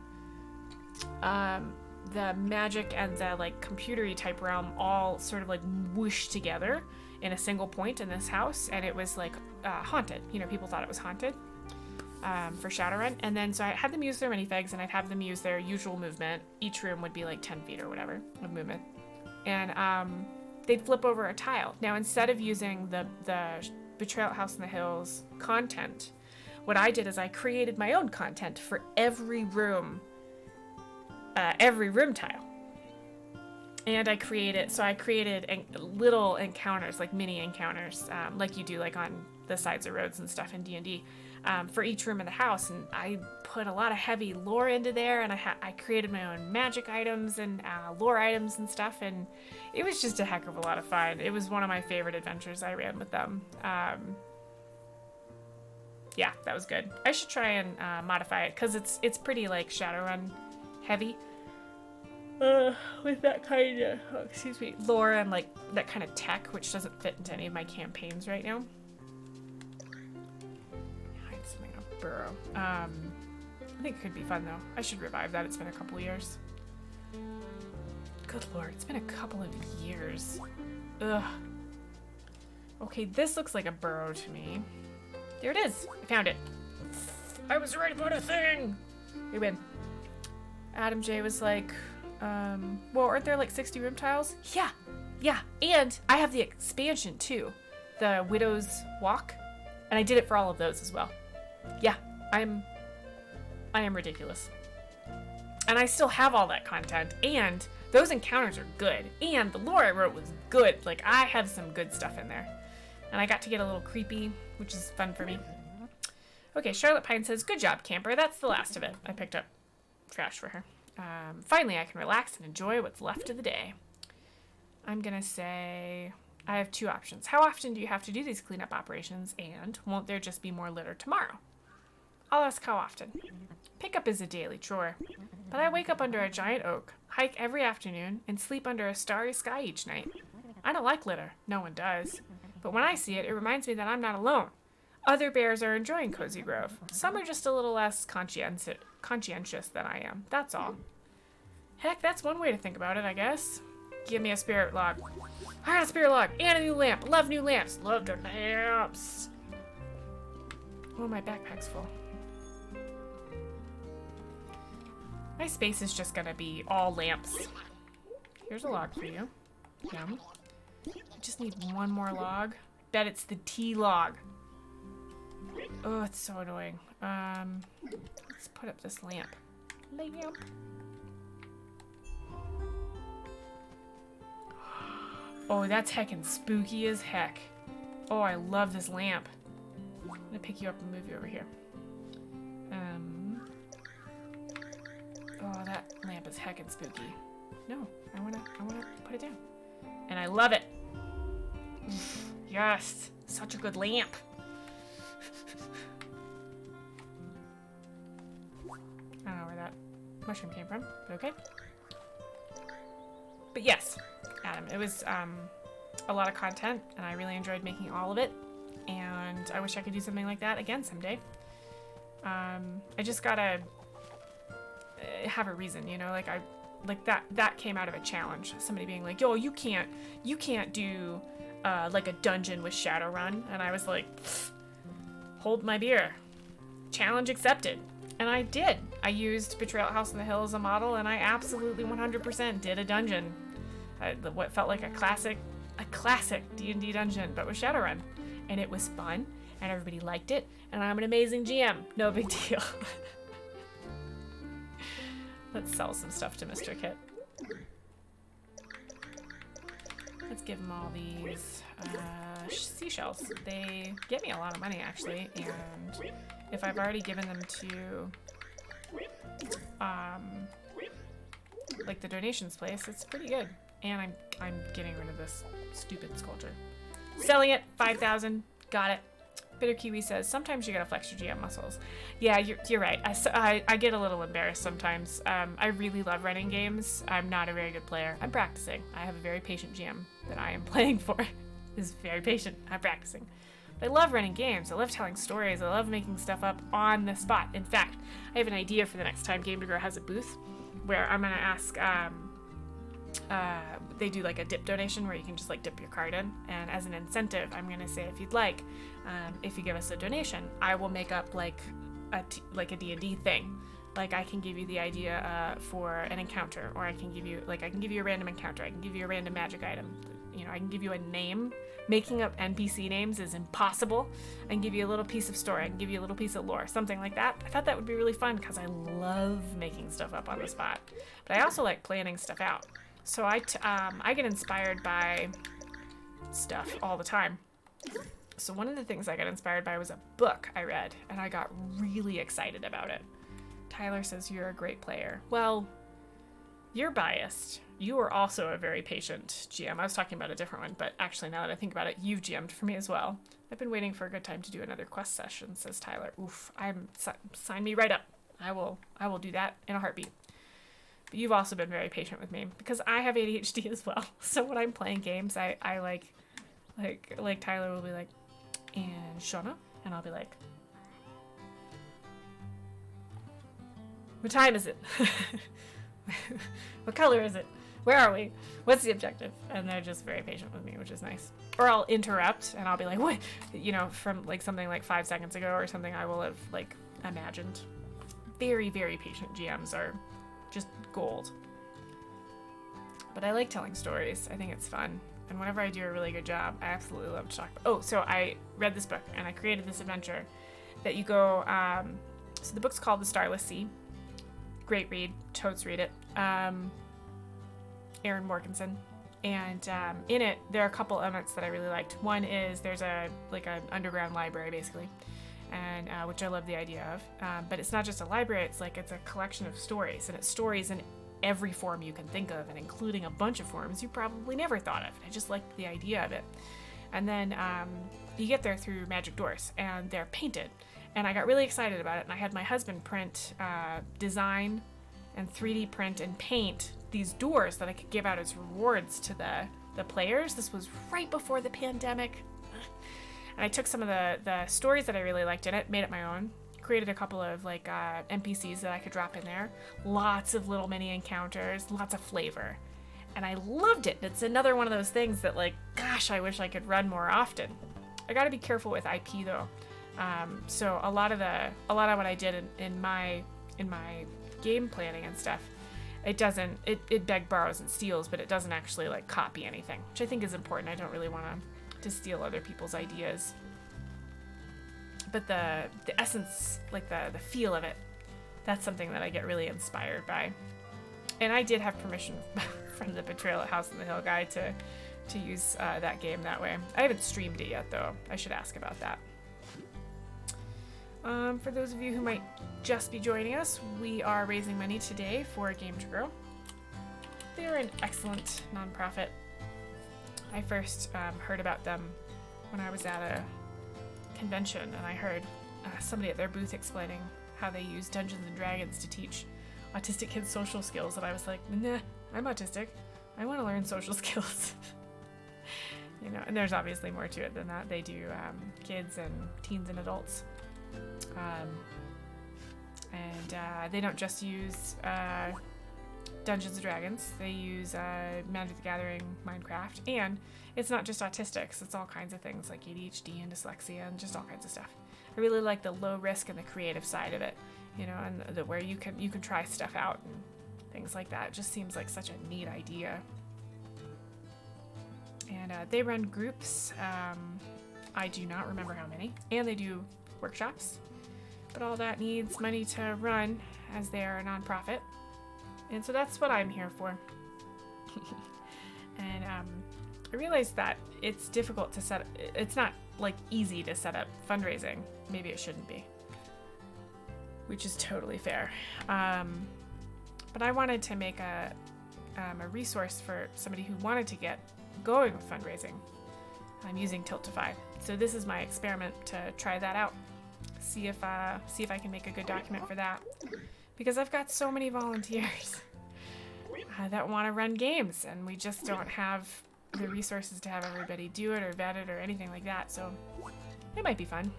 A: magic, and the like computery type realm all sort of like whooshed together in a single point in this house, and it was like haunted. You know, people thought it was haunted for Shadowrun, and then so I had them use their minifigs, and I'd have them use their usual movement. Each room would be like 10 feet or whatever of movement, and they'd flip over a tile. Now, instead of using the Betrayal at House on the Hills content, what I did is I created my own content for every room tile. And I created little encounters, like mini encounters, like you do like on the sides of roads and stuff in D&D, for each room in the house. And I put a lot of heavy lore into there, and I created my own magic items and lore items and stuff, and it was just a heck of a lot of fun. It was one of my favorite adventures I ran with them. Yeah, that was good. I should try and modify it, because it's pretty like Shadowrun heavy. With that kind of, lore and like that kind of tech, which doesn't fit into any of my campaigns right now. Hide something in a burrow. I think it could be fun though. I should revive that. It's been a couple of years. Good lord, it's been a couple of years. Ugh. Okay, this looks like a burrow to me. There it is. I found it. I was right about a thing. We win. Adam J was like, well, aren't there like 60 room tiles? Yeah. And I have the expansion too, the Widow's Walk, and I did it for all of those as well. Yeah, I am ridiculous. And I still have all that content, and those encounters are good, and the lore I wrote was good. Like, I have some good stuff in there. And I got to get a little creepy, which is fun for me. Okay, Charlotte Pine says, good job, camper. That's the last of it. I picked up trash for her. Finally, I can relax and enjoy what's left of the day. I'm going to say I have two options. How often do you have to do these cleanup operations, and won't there just be more litter tomorrow? I'll ask how often. Pickup is a daily chore, but I wake up under a giant oak, hike every afternoon, and sleep under a starry sky each night. I don't like litter. No one does. But when I see it, it reminds me that I'm not alone. Other bears are enjoying Cozy Grove. Some are just a little less conscientious than I am. That's all. Heck, that's one way to think about it, I guess. Give me a spirit log. I got a spirit log and a new lamp. Love new lamps. Love the lamps. Oh, my backpack's full. My space is just gonna be all lamps. Here's a log for you. Yum. I just need one more log. Bet it's the tea log. Oh, it's so annoying. Let's put up this lamp. Lamp. Oh, that's heckin' spooky as heck. Oh, I love this lamp. I'm gonna pick you up and move you over here. Oh, that lamp is heckin' spooky. No, I wanna put it down. And I love it. Yes, such a good lamp. I don't know where that mushroom came from, but okay. But yes, Adam, it was a lot of content, and I really enjoyed making all of it. And I wish I could do something like that again someday. I just gotta have a reason, you know, like that came out of a challenge. Somebody being like, yo, you can't do like a dungeon with Shadowrun. And I was like, hold my beer. Challenge accepted. And I did. I used Betrayal at House on the Hill as a model, and I absolutely 100% did a dungeon. What felt like a classic D&D dungeon, but with Shadowrun. And it was fun, and everybody liked it, and I'm an amazing GM. No big deal. Let's sell some stuff to Mr. Kit. Let's give him all these seashells. They get me a lot of money, actually, and if I've already given them to like the donations place, it's pretty good. And I'm getting rid of this stupid sculpture. Selling it, 5,000. Got it. Bitter Kiwi says, sometimes you gotta flex your GM muscles. Yeah, you're right. I get a little embarrassed sometimes. I really love running games. I'm not a very good player. I'm practicing. I have a very patient GM that I am playing for. Is very patient. I'm practicing. But I love running games. I love telling stories. I love making stuff up on the spot. In fact, I have an idea for the next time GameToGrow has a booth where I'm gonna ask, they do like a dip donation where you can just like dip your card in, and as an incentive I'm gonna say, if you'd like, if you give us a donation, I will make up like a D&D thing. Like I can give you the idea for an encounter, or I can give you a random encounter, I can give you a random magic item, you know, I can give you a name. Making up NPC names is impossible. I can give you a little piece of story, I can give you a little piece of lore, something like that. I thought that would be really fun because I love making stuff up on the spot, but I also like planning stuff out. So I get inspired by stuff all the time. So one of the things I got inspired by was a book I read, and I got really excited about it. Tyler says, you're a great player. Well, you're biased. You are also a very patient GM. I was talking about a different one, but actually now that I think about it, you've GM'd for me as well. I've been waiting for a good time to do another quest session, says Tyler. Oof, sign me right up. I will do that in a heartbeat. But you've also been very patient with me because I have ADHD as well. So when I'm playing games, I like Tyler will be like, and Shona, and I'll be like, what time is it? What color is it? Where are we? What's the objective? And they're just very patient with me, which is nice. Or I'll interrupt and I'll be like, what? You know, from like something like 5 seconds ago or something I will have like imagined. Very, very patient GMs are just gold. But I like telling stories. I think it's fun. And whenever I do a really good job, I absolutely love to talk about. Oh, so I read this book and I created this adventure that you go, so the book's called The Starless Sea. Great read. Totes read it. Aaron Morganson. And in it, there are a couple elements that I really liked. One is there's an underground library, basically. and which I love the idea of. But it's not just a library, it's a collection of stories, and it's stories in every form you can think of, and including a bunch of forms you probably never thought of. I just liked the idea of it. And then you get there through magic doors, and they're painted. And I got really excited about it, and I had my husband print, design, and 3D print and paint these doors that I could give out as rewards to the players. This was right before the pandemic. And I took some of the stories that I really liked in it, made it my own, created a couple of NPCs that I could drop in there. Lots of little mini encounters, lots of flavor. And I loved it. It's another one of those things that gosh, I wish I could run more often. I gotta be careful with IP though. So a lot of what I did in my game planning and stuff, it beg, borrows, and steals, but it doesn't actually copy anything, which I think is important. I don't really want to steal other people's ideas. But the essence, the feel of it, that's something that I get really inspired by. And I did have permission from the Betrayal at House on the Hill guy to use that game that way. I haven't streamed it yet though. I should ask about that. For those of you who might just be joining us, we are raising money today for GameToGrow. They're an excellent nonprofit. I first heard about them when I was at a convention, and I heard somebody at their booth explaining how they use Dungeons and Dragons to teach autistic kids social skills, and I was like, nah, I'm autistic. I want to learn social skills. And there's obviously more to it than that. They do kids and teens and adults. And they don't just use Dungeons and Dragons. They use Magic the Gathering, Minecraft, and it's not just autistics. It's all kinds of things like ADHD and dyslexia and just all kinds of stuff. I really like the low risk and the creative side of it, and where you can try stuff out and things like that. It just seems like such a neat idea. And they run groups. I do not remember how many, and they do workshops, but all that needs money to run, as they are a nonprofit, and so that's what I'm here for. And I realized that it's difficult to set. It's not easy to set up fundraising. Maybe it shouldn't be, which is totally fair. But I wanted to make a resource for somebody who wanted to get going with fundraising. I'm using Tiltify, so this is my experiment to try that out. See if I can make a good document for that, because I've got so many volunteers that want to run games, and we just don't have the resources to have everybody do it or vet it or anything like that. So it might be fun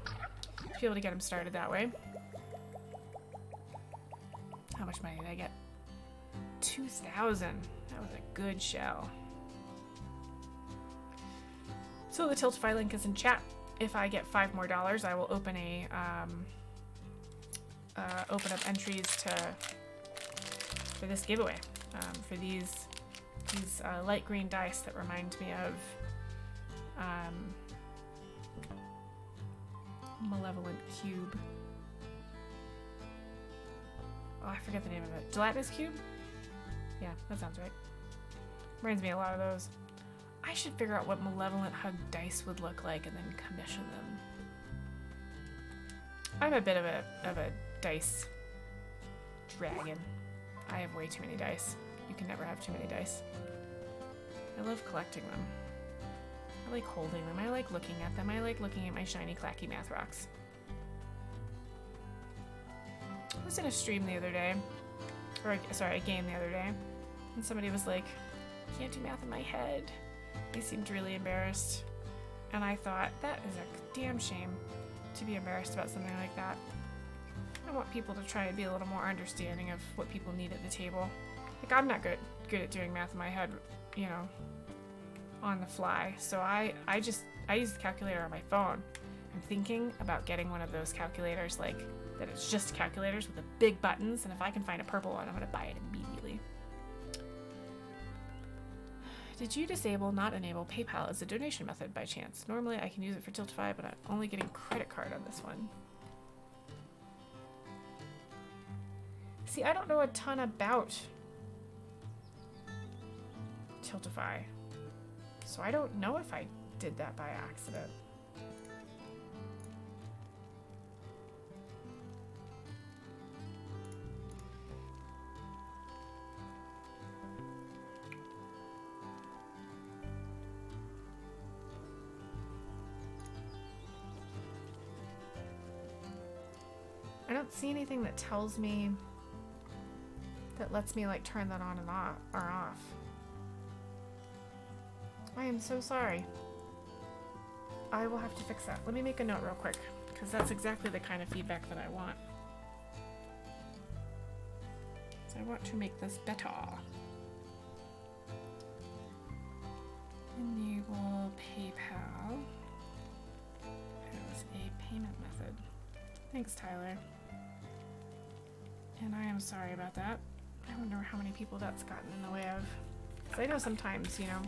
A: to be able to get them started that way. How much money did I get? 2,000. That was a good shell. So the Tiltify link is in chat. If I get $5 more, I will open up entries for this giveaway. For these light green dice that remind me of Malevolent Cube. Oh, I forget the name of it. Gelatinous Cube? Yeah, that sounds right. Reminds me a lot of those. I should figure out what Malevolent Hug dice would look like and then commission them. I'm a bit of a dice dragon. I have way too many dice. You can never have too many dice. I love collecting them. I like holding them. I like looking at them. I like looking at my shiny clacky math rocks. I was in a stream the other day, or sorry, a game the other day, and somebody was like, I can't do math in my head. They seemed really embarrassed. And I thought, that is a damn shame to be embarrassed about something like that. I want people to try and be a little more understanding of what people need at the table. Like, I'm not good at doing math in my head, you know, on the fly. So I use the calculator on my phone. I'm thinking about getting one of those calculators, like, that it's just calculators with the big buttons, and if I can find a purple one, I'm gonna buy it immediately. Did you disable, not enable PayPal as a donation method by chance? Normally I can use it for Tiltify, but I'm only getting credit card on this one. See, I don't know a ton about Tiltify, so I don't know if I did that by accident. don't see anything that tells me, that lets me like turn that on and off, or off. I am so sorry. I will have to fix that. Let me make a note real quick, because that's exactly the kind of feedback that I want. So I want to make this better. Enable PayPal as a payment method. Thanks, Tyler. And I am sorry about that. I wonder how many people that's gotten in the way of. Because I know sometimes, you know,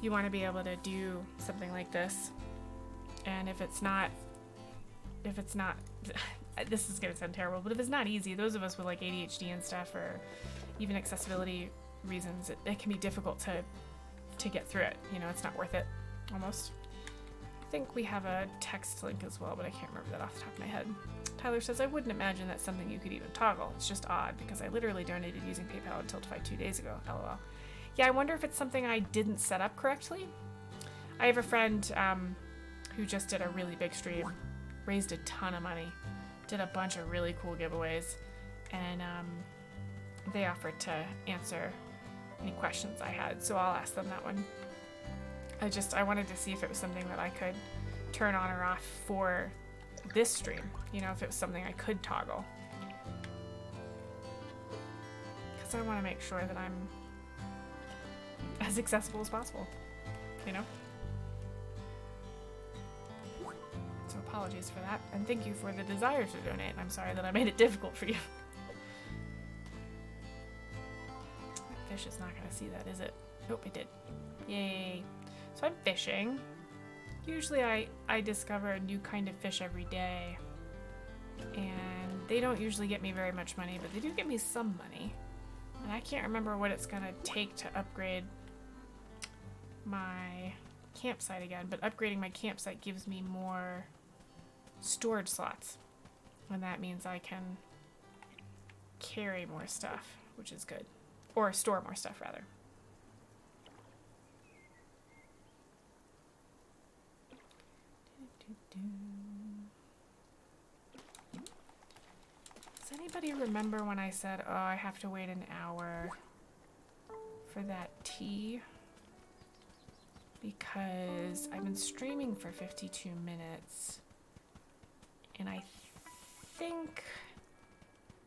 A: you want to be able to do something like this, and if it's not, this is going to sound terrible, but if it's not easy, those of us with like ADHD and stuff, or even accessibility reasons, it can be difficult to get through it. You know, it's not worth it, almost. I think we have a text link as well, but I can't remember that off the top of my head. Tyler says, I wouldn't imagine that's something you could even toggle. It's just odd, because I literally donated using PayPal and Tiltify 2 days ago, lol. Yeah, I wonder if it's something I didn't set up correctly. I have a friend who just did a really big stream, raised a ton of money, did a bunch of really cool giveaways, and they offered to answer any questions I had, so I'll ask them that one. I wanted to see if it was something that I could turn on or off for this stream, you know, if it was something I could toggle. Because I want to make sure that I'm as accessible as possible, you know? So apologies for that, and thank you for the desire to donate. I'm sorry that I made it difficult for you. That fish is not going to see that, is it? Nope, it did. Yay. So I'm fishing. Usually I discover a new kind of fish every day, and they don't usually get me very much money, but they do get me some money. And I can't remember what it's going to take to upgrade my campsite again, but upgrading my campsite gives me more storage slots, and that means I can carry more stuff, which is good, or store more stuff rather. Does anybody remember when I said, oh, I have to wait an hour for that tea? Because I've been streaming for 52 minutes, and I think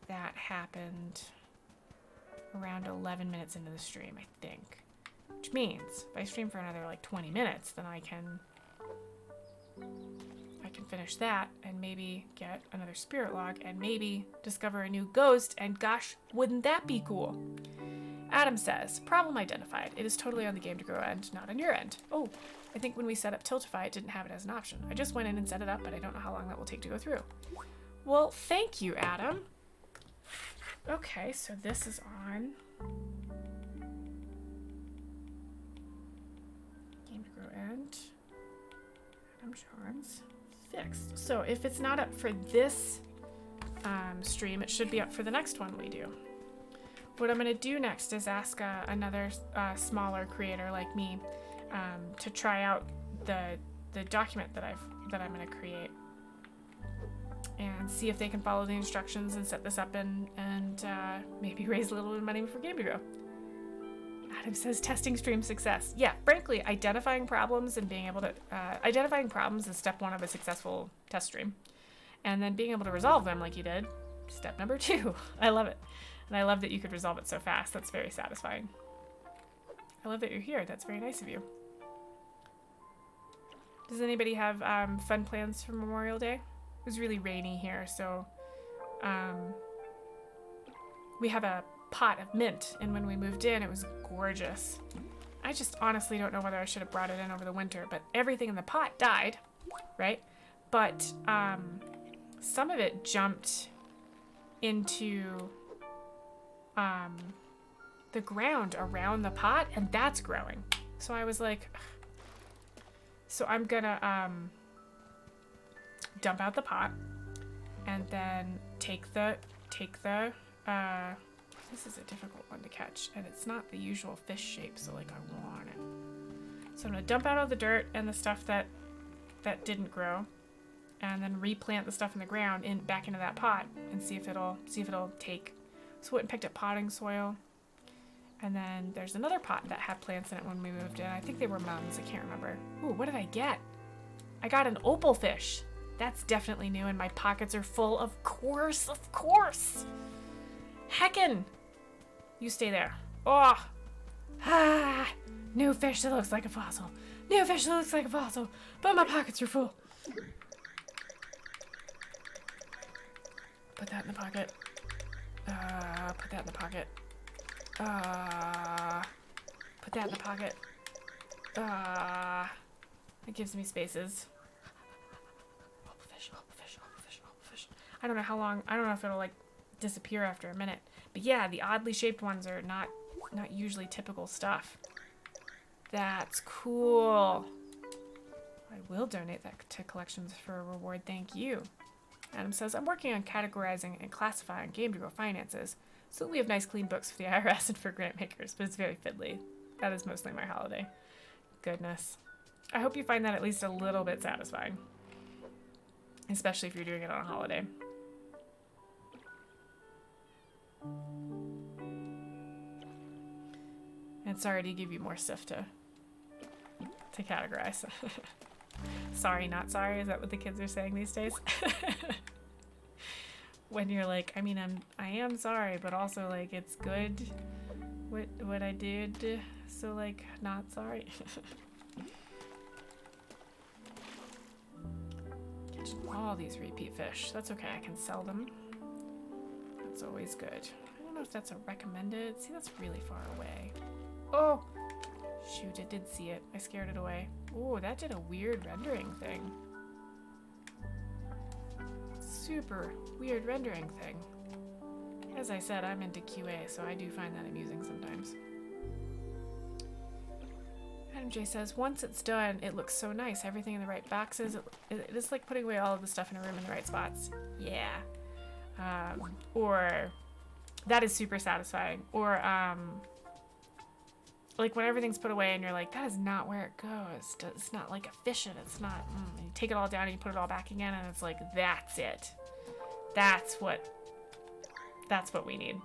A: that happened around 11 minutes into the stream, I think. Which means if I stream for another like 20 minutes, then I can finish that and maybe get another spirit log and maybe discover a new ghost, and gosh, wouldn't that be cool? Adam says, problem identified. It is totally on the GameToGrow end, not on your end. Oh, I think when we set up Tiltify, it didn't have it as an option. I just went in and set it up, but I don't know how long that will take to go through. Well, thank you, Adam. Okay, so this is on GameToGrow end. Adam Charms. Fixed. So if it's not up for this stream, it should be up for the next one we do. What I'm going to do next is ask another smaller creator like me to try out the document that I'm going to create, and see if they can follow the instructions and set this up and maybe raise a little bit of money for GameToGrow. Adam says testing stream success. Yeah, frankly, identifying problems and being able to identifying problems is step one of a successful test stream, and then being able to resolve them like you did, step number 2. I love it. And I love that you could resolve it so fast. That's very satisfying. I love that you're here. That's very nice of you. Does anybody have fun plans for Memorial Day? It was really rainy here, so we have a pot of mint, and when we moved in, it was gorgeous. I just honestly don't know whether I should have brought it in over the winter, but everything in the pot died, right? But some of it jumped into the ground around the pot, and that's growing. So I was like, ugh. So I'm gonna dump out the pot and then take the this is a difficult one to catch, and it's not the usual fish shape, so like I want it. So I'm gonna dump out all the dirt and the stuff that didn't grow, and then replant the stuff in the ground back into that pot and see if it'll take. So we went and picked up potting soil. And then there's another pot that had plants in it when we moved in. I think they were mums. I can't remember. Ooh, what did I get? I got an opal fish. That's definitely new, and my pockets are full. Of course, of course. Heckin'. You stay there. Oh. Ah. New fish that looks like a fossil. New fish that looks like a fossil. But my pockets are full. Put that in the pocket. Put that in the pocket. Put that in the pocket. It gives me spaces. Opal fish. I don't know how long. I don't know if it'll like disappear after a minute. But yeah, the oddly shaped ones are not usually typical stuff. That's cool. I will donate that to collections for a reward. Thank you. Adam says, I'm working on categorizing and classifying GameToGrow finances so that we have nice clean books for the IRS and for grant makers, but it's very fiddly. That is mostly my holiday. Goodness. I hope you find that at least a little bit satisfying. Especially if you're doing it on a holiday. And sorry to give you more stuff to categorize. Sorry, not sorry. Is that what the kids are saying these days? When you're like, I mean, I am sorry, but also like it's good what I did, so like not sorry. Catching all these repeat fish. That's okay. I can sell them. That's always good. I don't know if that's a recommended. See, that's really far away. Oh, shoot! I did see it. I scared it away. Oh, that did a weird rendering thing. Super weird rendering thing. As I said, I'm into QA, so I do find that amusing sometimes. Adam J says, once it's done, it looks so nice. Everything in the right boxes. It is like putting away all of the stuff in a room in the right spots. Yeah. Or that is super satisfying. Or like when everything's put away and you're like, that is not where it goes. It's not like efficient. It's not. And you take it all down and you put it all back again, and it's like, that's it. That's what we need.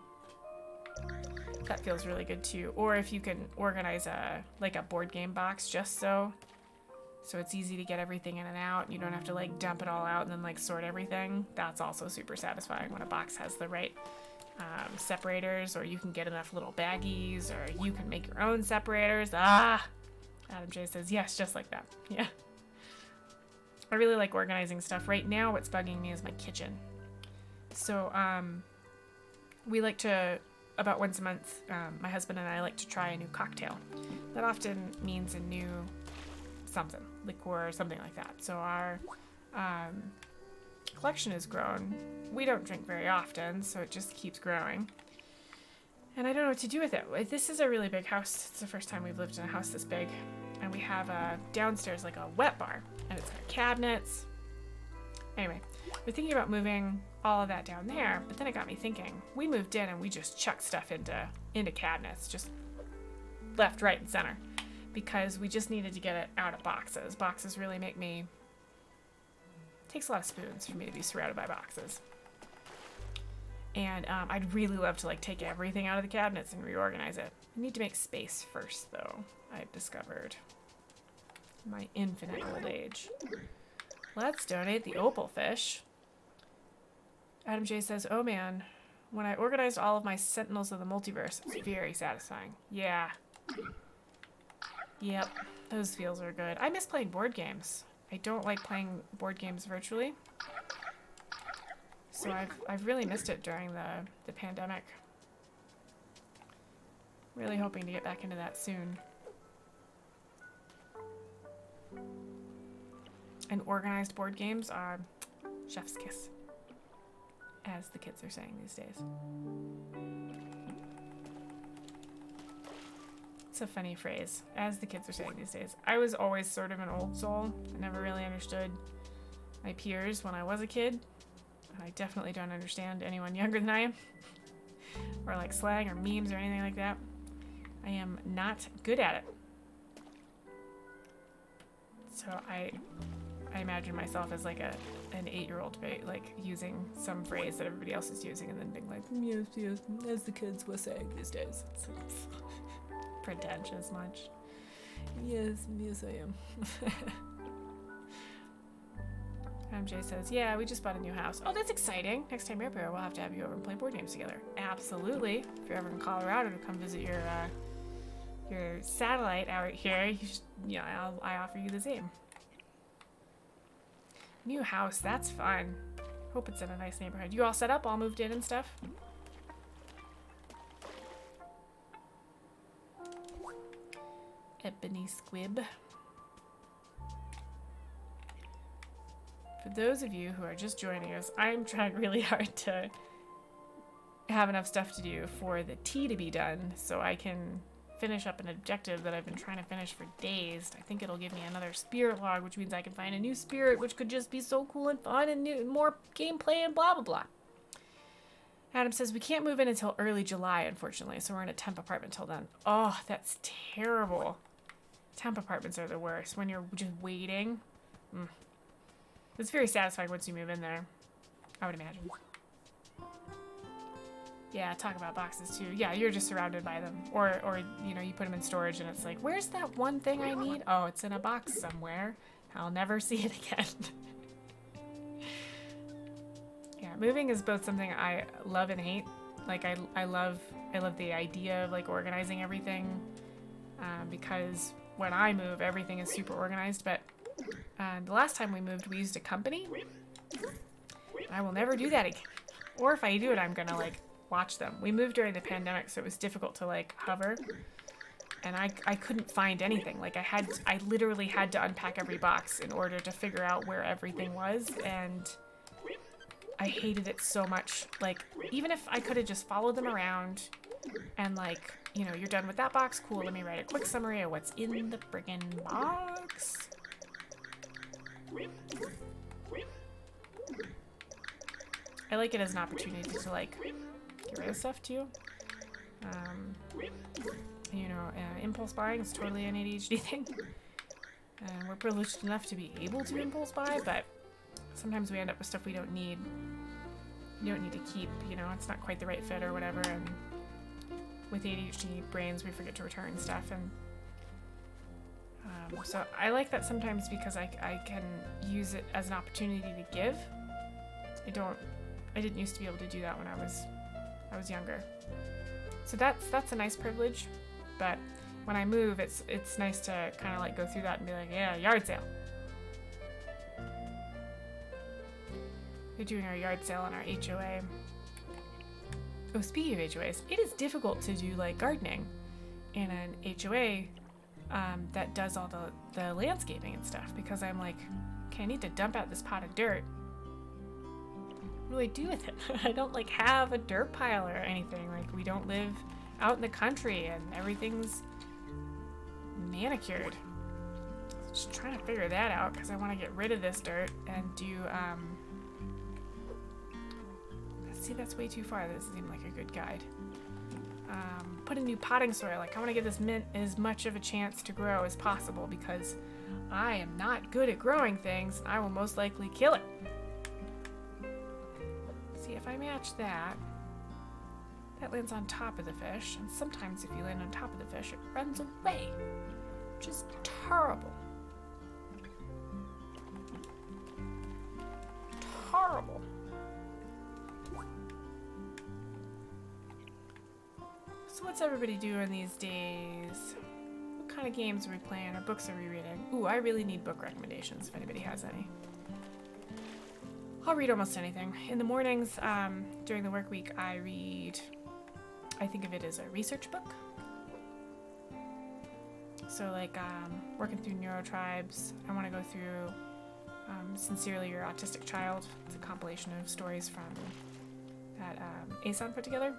A: That feels really good too. Or if you can organize a board game box just so it's easy to get everything in and out. And you don't have to like dump it all out and then like sort everything. That's also super satisfying when a box has the right separators, or you can get enough little baggies, or you can make your own separators. Adam J says, yes, just like that. Yeah. I really like organizing stuff. Right now, what's bugging me is my kitchen. So, we like to, about once a month, my husband and I like to try a new cocktail. That often means a new something, liqueur or something like that. So our collection has grown. We don't drink very often, so it just keeps growing. And I don't know what to do with it. This is a really big house. It's the first time we've lived in a house this big. And we have downstairs like a wet bar, and it's got cabinets. Anyway, we're thinking about moving all of that down there, but then it got me thinking. We moved in and we just chucked stuff into cabinets, just left, right, and center, because we just needed to get it out of boxes. Boxes really make me... It takes a lot of spoons for me to be surrounded by boxes. And I'd really love to like take everything out of the cabinets and reorganize it. I need to make space first, though, I've discovered. In my infinite old age. Let's donate the opal fish. Adam J says, oh man, when I organized all of my Sentinels of the Multiverse, it's very satisfying. Yeah. Yep, those feels are good. I miss playing board games. I don't like playing board games virtually. So I've really missed it during the pandemic. Really hoping to get back into that soon. And organized board games are chef's kiss, as the kids are saying these days. It's a funny phrase, as the kids are saying these days. I was always sort of an old soul. I never really understood my peers when I was a kid. I definitely don't understand anyone younger than I am. Or like slang or memes or anything like that. I am not good at it. So I imagine myself as like a an 8-year-old, right? Like using some phrase that everybody else is using and then being like, yes, yes, as the kids were saying these days. It's pretentious much. Yes, yes I am. MJ says, yeah, we just bought a new house. Oh, that's exciting. Next time you're up here, we'll have to have you over and play board games together. Absolutely. If you're ever in Colorado to come visit your satellite out here, you should, yeah, I offer you the same. New house, that's fun. Hope it's in a nice neighborhood. You all set up, all moved in and stuff? Ebony Squib. For those of you who are just joining us, I'm trying really hard to have enough stuff to do for the tea to be done so I can finish up an objective that I've been trying to finish for days. I think it'll give me another spirit log, which means I can find a new spirit, which could just be so cool and fun and more gameplay and blah, blah, blah. Adam says, we can't move in until early July, unfortunately, so we're in a temp apartment till then. Oh, that's terrible. Temp apartments are the worst when you're just waiting. It's very satisfying once you move in there, I would imagine. Yeah, talk about boxes too. Yeah, you're just surrounded by them. Or you know, you put them in storage and it's like, where's that one thing I need? Oh, it's in a box somewhere. I'll never see it again. Yeah, moving is both something I love and hate. Like I love the idea of like organizing everything because when I move, everything is super organized. But the last time we moved, we used a company. I will never do that again. Or if I do it, I'm gonna like watch them. We moved during the pandemic, so it was difficult to like hover, and I couldn't find anything. Like I literally had to unpack every box in order to figure out where everything was, and I hated it so much. Like even if I could have just followed them around and like, you know, you're done with that box, cool, let me write a quick summary of what's in the friggin' box. I like it as an opportunity to like get rid of stuff too. You know, impulse buying is totally an ADHD thing. We're privileged enough to be able to impulse buy, but sometimes we end up with stuff we don't need. You don't need to keep, you know, it's not quite the right fit or whatever, and with ADHD brains we forget to return stuff, and so I like that sometimes because I can use it as an opportunity to give. I didn't used to be able to do that when I was younger. So that's a nice privilege, but when I move, it's nice to kind of like go through that and be like, yeah, yard sale. We're doing our yard sale on our HOA. Oh, speaking of HOAs, it is difficult to do like gardening in an HOA that does all the landscaping and stuff, because I'm like, okay, I need to dump out this pot of dirt. What do I do with it? I don't like have a dirt pile or anything. Like we don't live out in the country and everything's manicured. Just trying to figure that out because I want to get rid of this dirt and do see, that's way too far. This doesn't seem like a good guide. Put in new potting soil. Like I want to give this mint as much of a chance to grow as possible because I am not good at growing things. I will most likely kill it. See if I match that. That lands on top of the fish, and sometimes if you land on top of the fish, it runs away, which is terrible. Terrible. So what's everybody doing these days? What kind of games are we playing or books are we reading? Ooh, I really need book recommendations if anybody has any. I'll read almost anything. In the mornings, during the work week, I read, I think of it as a research book. So like working through neurotribes, I want to go through Sincerely Your Autistic Child. It's a compilation of stories from that Asan put together.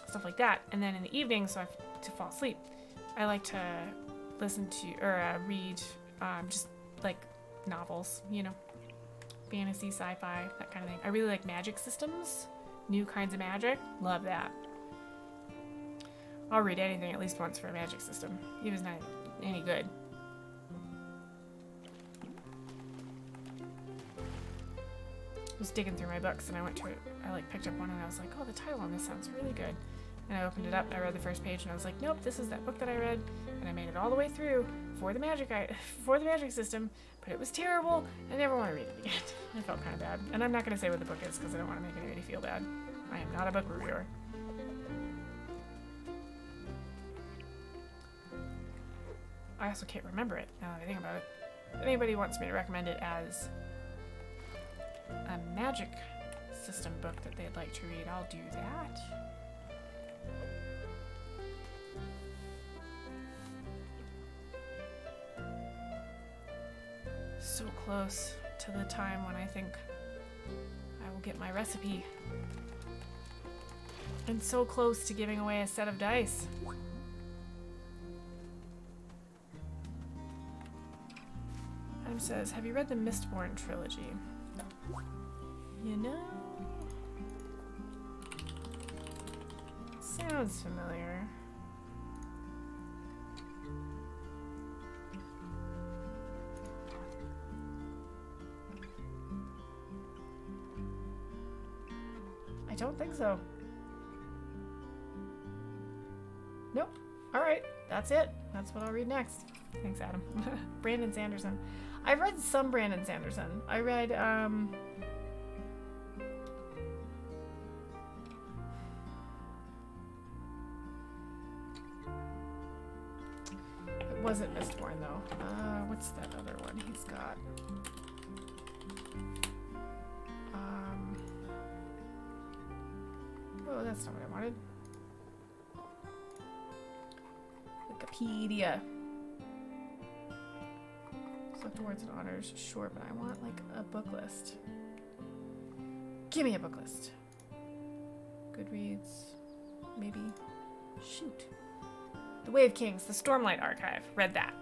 A: Stuff like that. And then in the evening, so I have to fall asleep, I like to listen to or read just like novels, you know, fantasy, sci-fi, that kind of thing. I really like magic systems, new kinds of magic. Love that. I'll read anything at least once for a magic system, even if it's not any good. was digging through my books and I like picked up one and I was like, oh, the title on this sounds really good. And I opened it up and I read the first page and I was like, nope, this is that book that I read. And I made it all the way through for the magic system, but it was terrible. I never want to read it again. I felt kind of bad. And I'm not going to say what the book is because I don't want to make anybody feel bad. I am not a book reviewer. I also can't remember it now that I think about it. If anybody wants me to recommend it as a magic system book that they'd like to read, I'll do that. So close to the time when I think I will get my recipe. And so close to giving away a set of dice. Adam says, have you read the Mistborn trilogy? You know, sounds familiar. I don't think so. Nope. All right, that's it. That's what I'll read next. Thanks, Adam. Brandon Sanderson. I've read some Brandon Sanderson. I read, it wasn't Mistborn, though. What's that other one he's got? Oh, that's not what I wanted. Wikipedia. Select awards and honors. Sure, but I want like a book list. Give me a book list. Goodreads. Maybe. Shoot. The Way of Kings, the Stormlight Archive. Read that.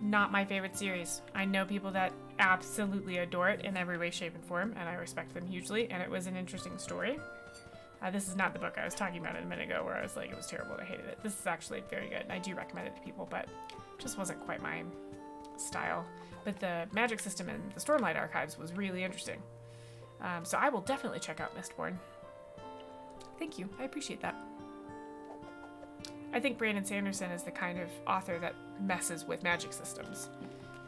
A: Not my favorite series. I know people that absolutely adore it in every way, shape, and form, and I respect them hugely, and it was an interesting story. This is not the book I was talking about a minute ago where I was like, it was terrible and I hated it. This is actually very good, and I do recommend it to people, but it just wasn't quite my style. But the magic system in the Stormlight Archives was really interesting. So I will definitely check out Mistborn. Thank you. I appreciate that. I think Brandon Sanderson is the kind of author that messes with magic systems,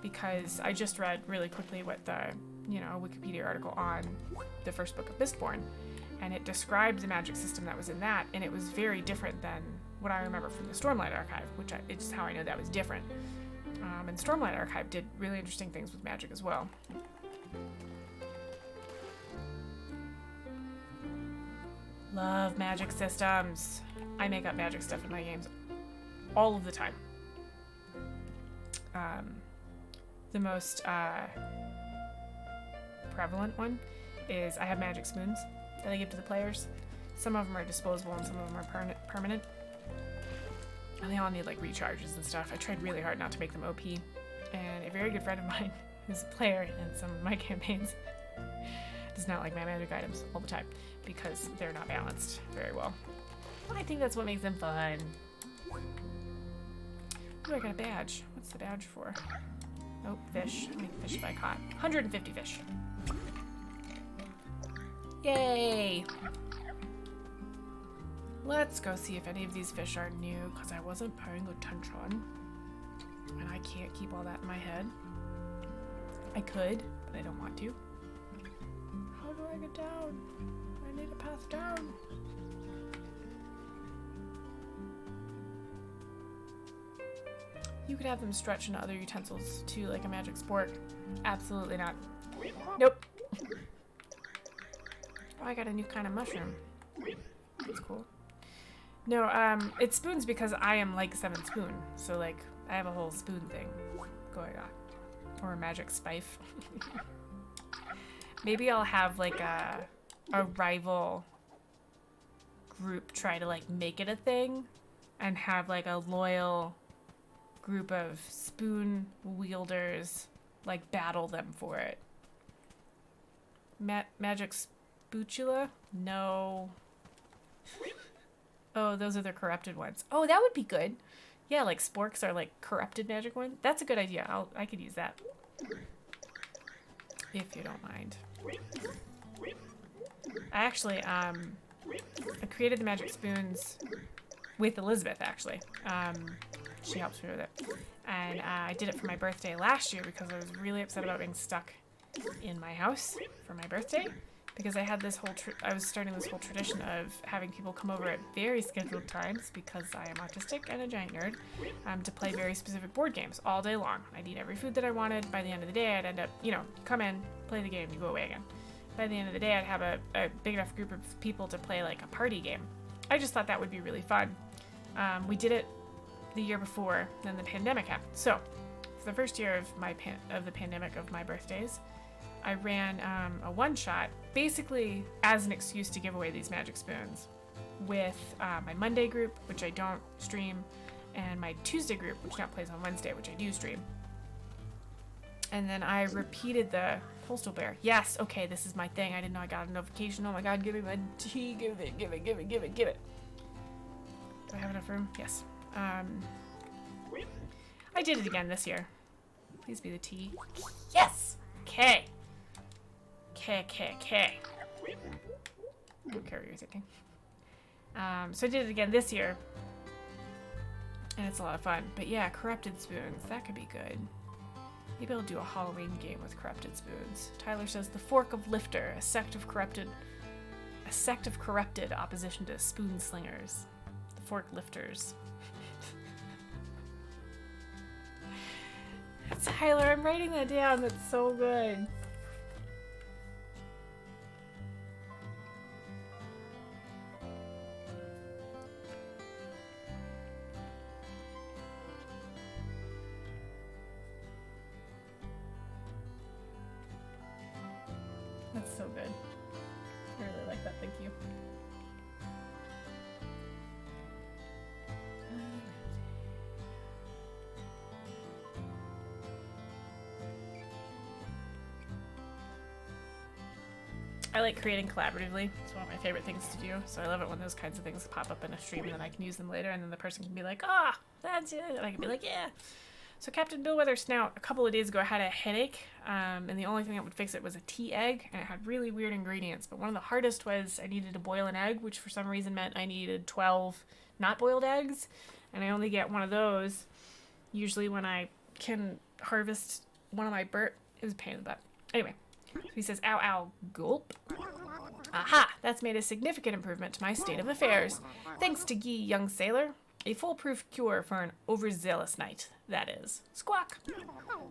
A: because I just read really quickly what the, Wikipedia article on the first book of Mistborn, and it described the magic system that was in that, and it was very different than what I remember from the Stormlight Archive, it's how I know that was different. And Stormlight Archive did really interesting things with magic as well. Love magic systems. I make up magic stuff in my games all of the time. The most prevalent one is I have magic spoons that I give to the players. Some of them are disposable and some of them are permanent. And they all need like recharges and stuff. I tried really hard not to make them OP. And a very good friend of mine who's a player in some of my campaigns does not like my magic items all the time because they're not balanced very well. I think that's what makes them fun. Ooh, I got a badge. What's the badge for? Oh, fish. How many fish have I caught? 150 fish. Yay! Let's go see if any of these fish are new, because I wasn't paying attention. And I can't keep all that in my head. I could, but I don't want to. How do I get down? I need a path down. You could have them stretch into other utensils too, like a magic spork. Absolutely not. Nope. Oh, I got a new kind of mushroom. That's cool. No, it's spoons because I am like 7 Spoon. So like, I have a whole spoon thing going on. Or a magic spife. Maybe I'll have like a rival group try to like make it a thing and have like a loyal group of spoon wielders like battle them for it. Magic spatula? No. Oh, those are the corrupted ones. Oh, that would be good. Yeah, like sporks are like corrupted magic ones. That's a good idea. I could use that. if you don't mind. I actually, I created the magic spoons with Elizabeth, actually. She helps me with it. And I did it for my birthday last year because I was really upset about being stuck in my house for my birthday. Because I had this whole, I was starting this whole tradition of having people come over at very scheduled times because I am autistic and a giant nerd, to play very specific board games all day long. I'd eat every food that I wanted. By the end of the day, I'd end up, you know, come in, play the game, you go away again. By the end of the day, I'd have a big enough group of people to play like a party game. I just thought that would be really fun. We did it the year before, then the pandemic happened. So, for the first year of the pandemic of my birthdays, I ran a one-shot, basically as an excuse to give away these magic spoons, with my Monday group, which I don't stream, and my Tuesday group, which now plays on Wednesday, which I do stream. And then I repeated the postal bear. Yes, okay, this is my thing. I didn't know I got a notification. Oh my god, give me my tea. Give it. Do I have enough room? Yes. I did it again this year. Please be the tea. Yes! Okay. Okay. I don't care what you're thinking. So I did it again this year. And it's a lot of fun. But yeah, corrupted spoons. That could be good. Maybe I'll do a Halloween game with corrupted spoons. Tyler says the Fork of Lifter, a sect of corrupted opposition to spoon slingers. The Fork Lifters. Tyler, I'm writing that down. That's so good. That's so good. I really like that. Thank you. I like creating collaboratively. It's one of my favorite things to do. So I love it when those kinds of things pop up in a stream and then I can use them later and then the person can be like, ah, that's it. And I can be like, yeah. So Captain Billweather Snout, a couple of days ago, I had a headache, and the only thing that would fix it was a tea egg, and it had really weird ingredients. But one of the hardest was I needed to boil an egg, which for some reason meant I needed 12 not boiled eggs, and I only get one of those usually when I can harvest one of my It was a pain in the butt. Anyway, so he says, ow, ow, gulp. Aha! That's made a significant improvement to my state of affairs. Thanks to ye, young sailor. A foolproof cure for an overzealous knight, that is. Squawk!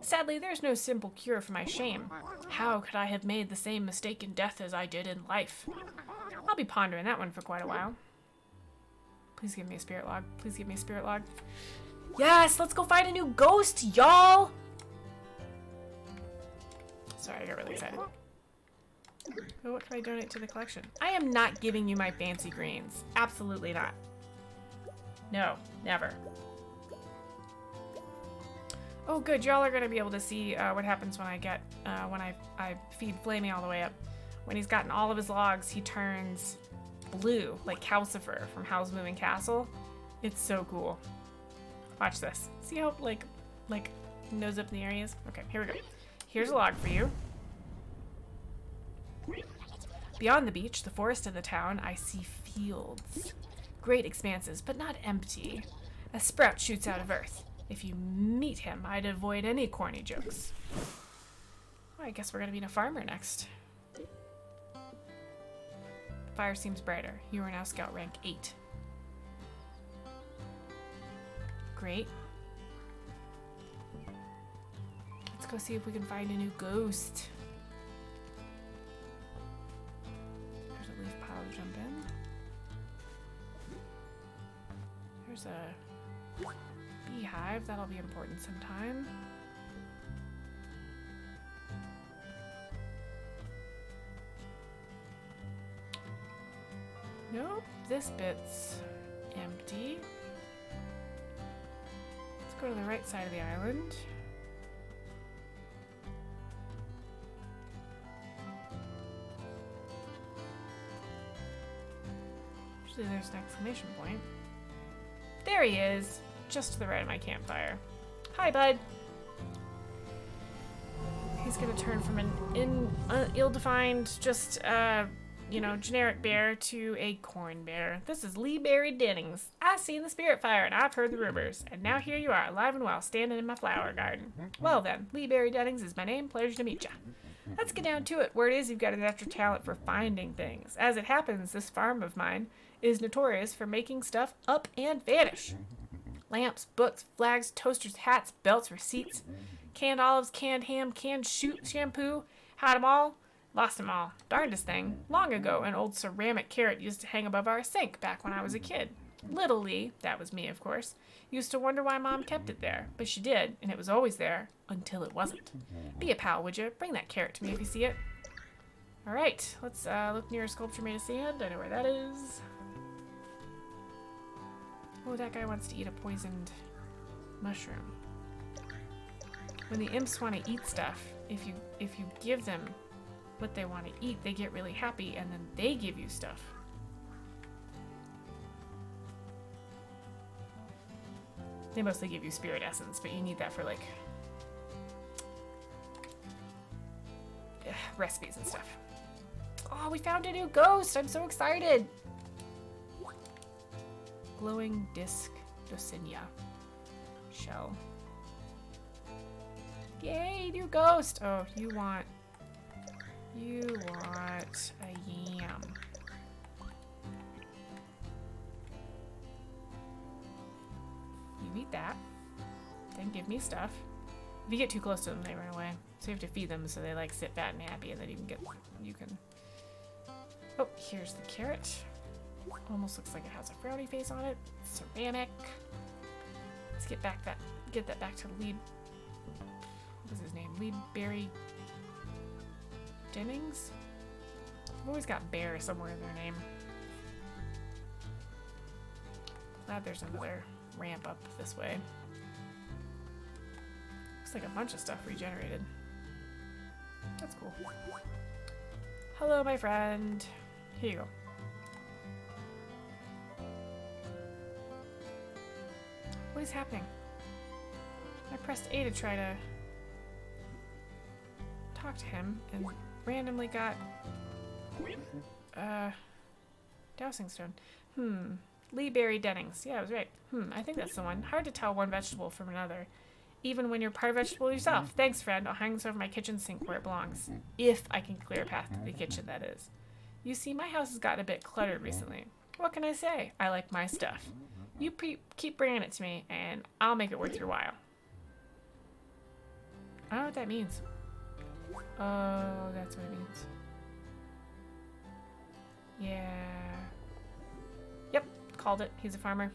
A: Sadly, there's no simple cure for my shame. How could I have made the same mistake in death as I did in life? I'll be pondering that one for quite a while. Please give me a spirit log. Please give me a spirit log. Yes! Let's go find a new ghost, y'all! Sorry, I got really excited. Oh, what can I donate to the collection? I am not giving you my fancy greens. Absolutely not. No, never. Oh, good. Y'all are gonna be able to see what happens when I get when I feed Flamey all the way up. When he's gotten all of his logs, he turns blue, like Calcifer from Howl's Moving Castle. It's so cool. Watch this. See how like nose up in the area is? Okay, here we go. Here's a log for you. Beyond the beach, the forest, and the town, I see fields. Great expanses, but not empty. A sprout shoots out of earth. If you meet him, I'd avoid any corny jokes. Well, I guess we're gonna meet a farmer next. Fire seems brighter. You are now scout rank 8. Great. Let's go see if we can find a new ghost. There's a leaf pile to jump in. There's a beehive. That'll be important sometime. Nope, this bit's empty. Let's go to the right side of the island. Usually there's an exclamation point. There he is, just to the right of my campfire. Hi, bud. He's gonna turn from an ill-defined, just, you know, generic bear to a corn bear. This is Lee Berry Dennings. I've seen the spirit fire and I've heard the rumors. And now here you are, alive and well, standing in my flower garden. Well then, Lee Berry Dennings is my name. Pleasure to meet ya. Let's get down to it. Word is you've got a natural talent for finding things. As it happens, this farm of mine is notorious for making stuff up and vanish. Lamps, books, flags, toasters, hats, belts, receipts, canned olives, canned ham, canned shampoo. Had 'em all. Lost them all. Darndest thing. Long ago, an old ceramic carrot used to hang above our sink back when I was a kid. Little Lee, that was me of course, used to wonder why Mom kept it there. But she did, and it was always there until it wasn't. Be a pal, would you? Bring that carrot to me if you see it. Alright, let's look near a sculpture made of sand. I know where that is. Oh, that guy wants to eat a poisoned mushroom. When the imps want to eat stuff, if you give them what they want to eat, they get really happy and then they give you stuff. They mostly give you spirit essence, but you need that for like recipes and stuff. Oh, we found a new ghost! I'm so excited! Glowing disc docinia shell. Yay, new ghost! Oh, you want a yam. You eat that, then give me stuff. If you get too close to them, they run away. So you have to feed them so they like sit fat and happy, and then you can. Oh, here's the carrot. Almost looks like it has a frowny face on it. Ceramic. Let's get that back to Lee. What was his name? Lee Berry Dennings? I've always got bear somewhere in their name. Glad there's another ramp up this way. Looks like a bunch of stuff regenerated. That's cool. Hello, my friend. Here you go. What is happening? I pressed A to try to talk to him and randomly got dowsing stone. Lee Berry Dennings. Yeah, I was right. I think that's the one. Hard to tell one vegetable from another, even when you're part vegetable yourself. Thanks, friend. I'll hang this over my kitchen sink where it belongs. If I can clear a path to the kitchen, that is. You see, my house has gotten a bit cluttered recently. What can I say? I like my stuff. You keep bringing it to me, and I'll make it worth your while. I don't know what that means. Oh, that's what it means. Yeah. Yep, called it. He's a farmer.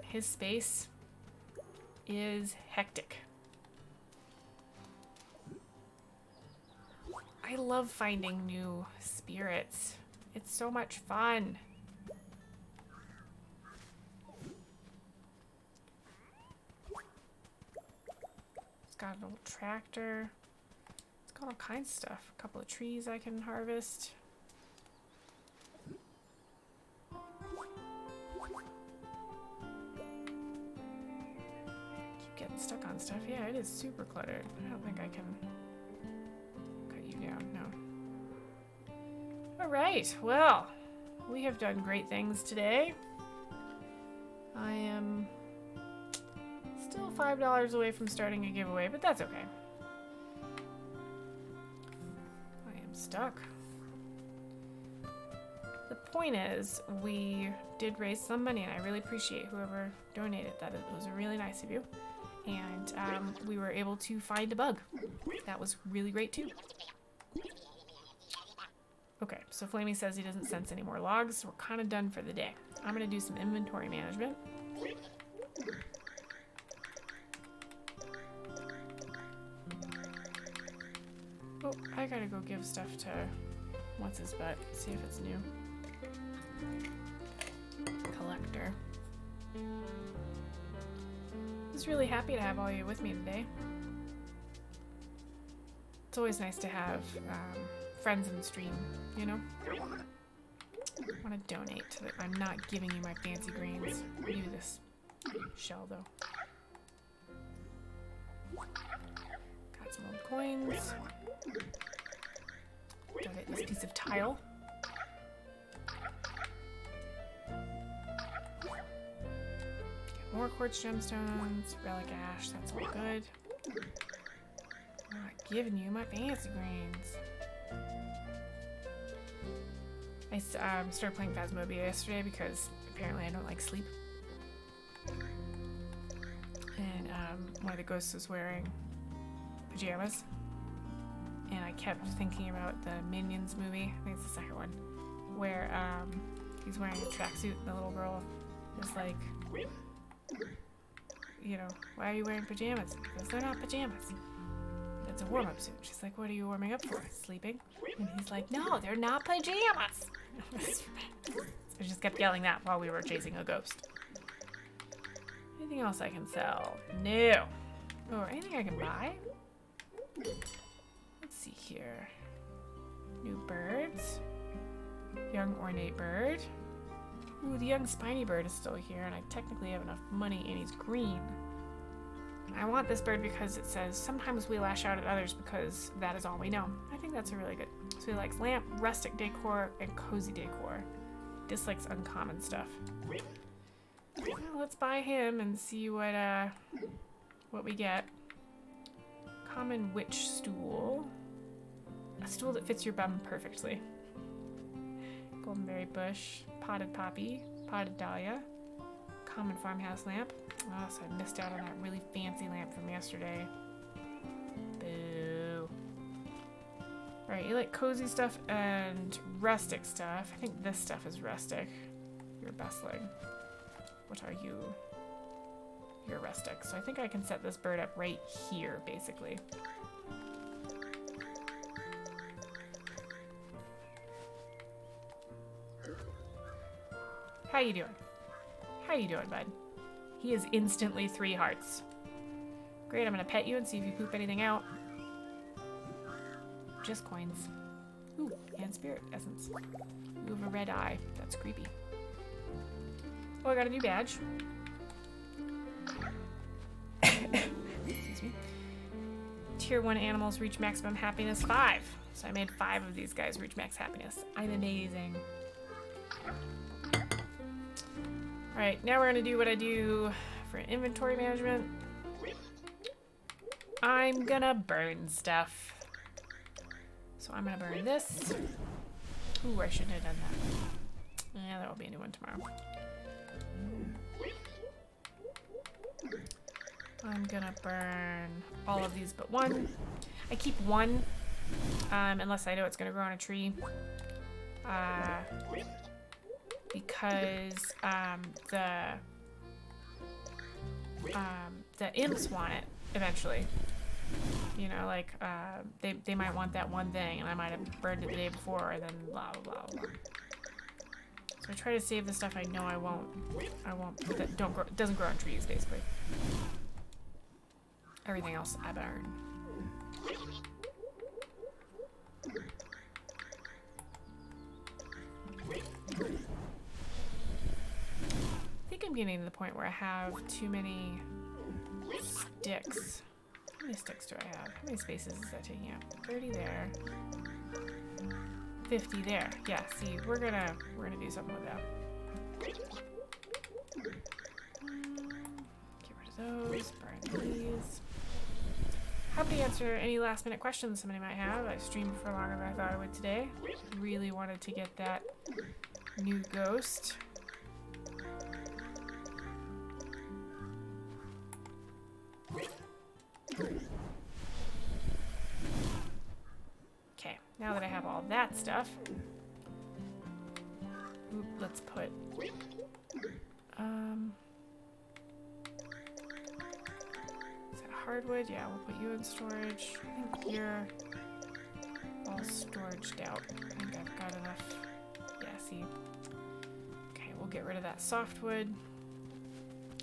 A: His space is hectic. I love finding new spirits. It's so much fun. It's got an old tractor. It's got all kinds of stuff. A couple of trees I can harvest. Keep getting stuck on stuff. Yeah, it is super cluttered. I don't think I can cut you down. No. Alright, well, we have done great things today. I am still $5 away from starting a giveaway, but that's okay. I am stuck. The point is, we did raise some money, and I really appreciate whoever donated that. It was really nice of you. And we were able to find a bug. That was really great too. Okay, so Flamey says he doesn't sense any more logs, so we're kind of done for the day. I'm going to do some inventory management. Oh, I gotta go give stuff to what's his butt, see if it's new. Collector. I was really happy to have all you with me today. It's always nice to have friends in the stream, you know? I want to donate to the... I'm not giving you my fancy greens. I'll give you this shell, though. Got some old coins. Donate this piece of tile. Get more quartz gemstones, relic ash, that's all good. I'm not giving you my fancy grains. I started playing Phasmophobia yesterday because apparently I don't like sleep. And one of the ghosts was wearing pajamas. And I kept thinking about the Minions movie, I think it's the second one, where he's wearing a tracksuit and the little girl is like, you know, why are you wearing pajamas? Because they're not pajamas. It's a warm-up suit. She's like, what are you warming up for? Sleeping? And he's like, no, they're not pajamas. I just kept yelling that while we were chasing a ghost. Anything else I can sell? No. Oh, anything I can buy? Let's see here. New birds. Young ornate bird. Ooh, the young spiny bird is still here, and I technically have enough money, and he's green. I want this bird because it says, sometimes we lash out at others because that is all we know. I think that's a really good. So he likes lamp, rustic decor, and cozy decor. Dislikes uncommon stuff. Well, let's buy him and see what we get. Common witch stool. A stool that fits your bum perfectly. Goldenberry bush, potted poppy, potted dahlia, common farmhouse lamp. Oh, so I missed out on that really fancy lamp from yesterday. Boo. Alright, you like cozy stuff and rustic stuff. I think this stuff is rustic. You're bustling. What are you? You're rustic. So I think I can set this bird up right here, basically. How you doing? How you doing, bud? He is instantly 3 hearts. Great, I'm gonna pet you and see if you poop anything out. Just coins. Ooh, and spirit essence. You have a red eye. That's creepy. Oh, I got a new badge. Excuse me. Tier 1 animals reach maximum happiness 5. So I made 5 of these guys reach max happiness. I'm amazing. Alright, now we're gonna do what I do for inventory management. I'm gonna burn stuff. So I'm gonna burn this. Ooh, I shouldn't have done that. Yeah, there will be a new one tomorrow. I'm gonna burn all of these but one. I keep one, unless I know it's gonna grow on a tree. Because the imps want it eventually. You know, like they might want that one thing, and I might have burned it the day before, and then blah blah blah blah. So I try to save the stuff I know I won't that doesn't grow on trees, basically. Everything else I burn. I think I'm getting to the point where I have too many sticks. How many sticks do I have? How many spaces is that taking up? 30 there. 50 there. Yeah, see, we're gonna do something with that. Get rid of those, burn these. Happy to answer any last minute questions somebody might have. I streamed for longer than I thought I would today. Really wanted to get that new ghost. Okay, now that I have all that stuff, let's put is that hardwood? Yeah, we'll put you in storage. I think you're all storaged out. I think I've got enough. Yeah, see. Okay, we'll get rid of that softwood.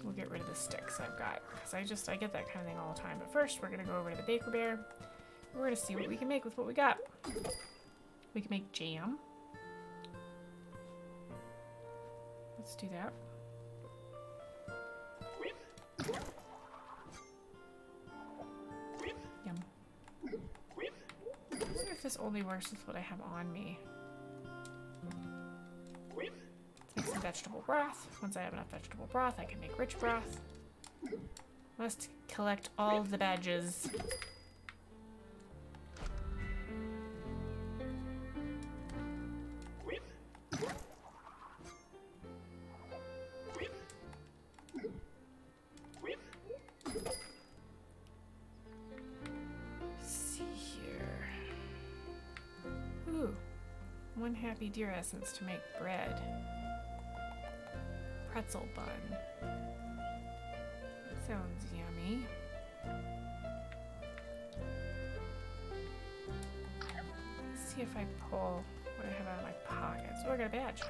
A: We'll get rid of the sticks I've got, because I get that kind of thing all the time. But first, we're gonna go over to the Baker Bear. We're gonna see what we can make with what we got. We can make jam. Let's do that. Yum. this only works with what I have on me. Let's make some vegetable broth. Once I have enough vegetable broth, I can make rich broth. Must collect all of the badges. One happy deer essence to make bread. Pretzel bun. Sounds yummy. Let's see if I pull what I have out of my pockets. Oh, I got a badge.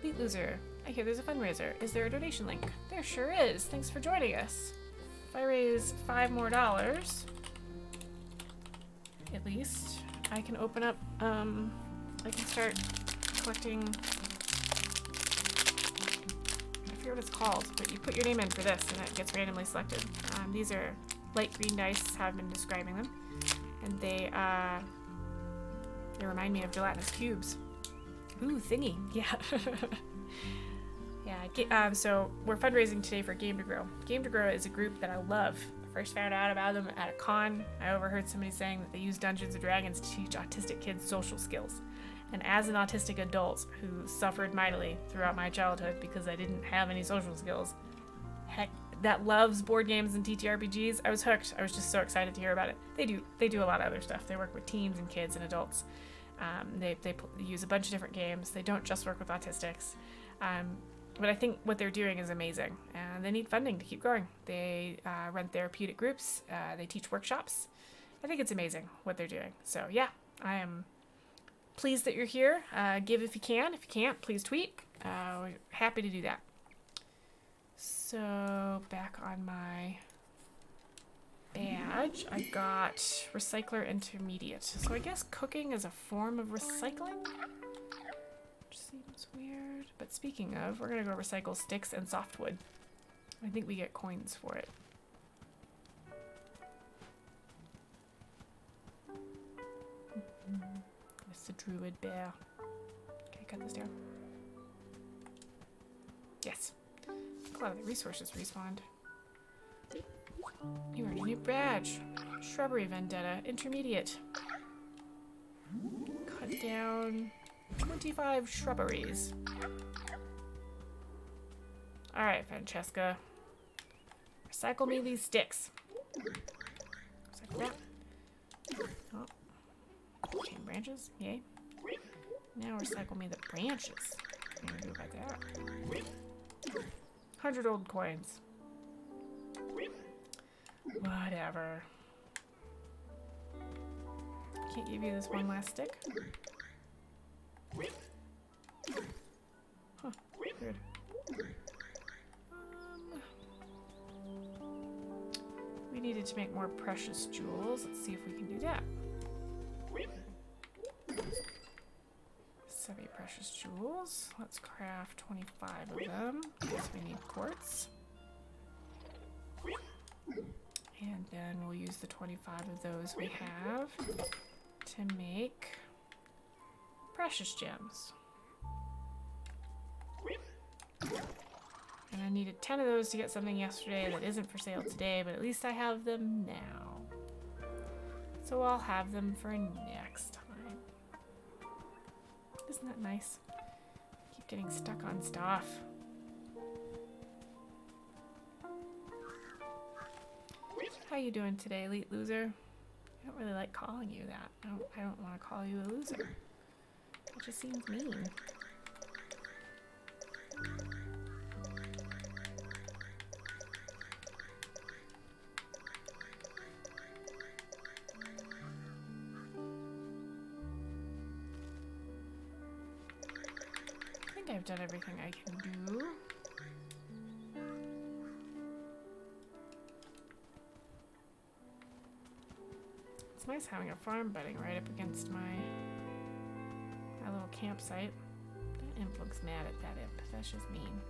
A: Elite loser. I hear there's a fundraiser. Is there a donation link? There sure is. Thanks for joining us. If I raise $5 more, at least, I can open up, I can start collecting, I forget what it's called, but you put your name in for this and it gets randomly selected. These are light green dice, how I've been describing them, and they remind me of gelatinous cubes. Ooh, thingy, yeah. Yeah, so we're fundraising today for GameToGrow. GameToGrow is a group that I love. First found out about them at a con. I overheard somebody saying that they use Dungeons & Dragons to teach autistic kids social skills. And as an autistic adult who suffered mightily throughout my childhood because I didn't have any social skills, heck, that loves board games and TTRPGs, I was hooked. I was just so excited to hear about it. They do a lot of other stuff. They work with teens and kids and adults. They use a bunch of different games. They don't just work with autistics. But I think what they're doing is amazing, and they need funding to keep growing. They run therapeutic groups. They teach workshops. I think it's amazing what they're doing. So yeah, I am pleased that you're here. Give if you can. If you can't, please tweet. We're happy to do that. So back on my badge, I got Recycler Intermediate. So I guess cooking is a form of recycling? Which seems weird. But speaking of, we're gonna go recycle sticks and softwood. I think we get coins for it. It's the druid bear. Okay, cut this down. Yes. A lot of the resources respawned. You earned a new badge. Shrubbery Vendetta Intermediate. Cut down 25 shrubberies. Alright, Francesca. Recycle me these sticks. Recycle that. Oh. Chain branches. Yay. Now recycle me the branches. I'm gonna do about that. 100 old coins. Whatever. Can't give you this one last stick. Huh, weird. We needed to make more precious jewels. Let's see if we can do that. 70 precious jewels. Let's craft 25 of them, because we need quartz. And then we'll use the 25 of those we have to make precious gems. And I needed 10 of those to get something yesterday that isn't for sale today, but at least I have them now. So I'll have them for next time. Isn't that nice? Keep getting stuck on stuff. How you doing today, elite loser? I don't really like calling you that. I don't want to call you a loser. It just seems mean. I think I've done everything I can do. It's nice having a farm budding right up against my little campsite. That imp looks mad at that imp. That's just mean.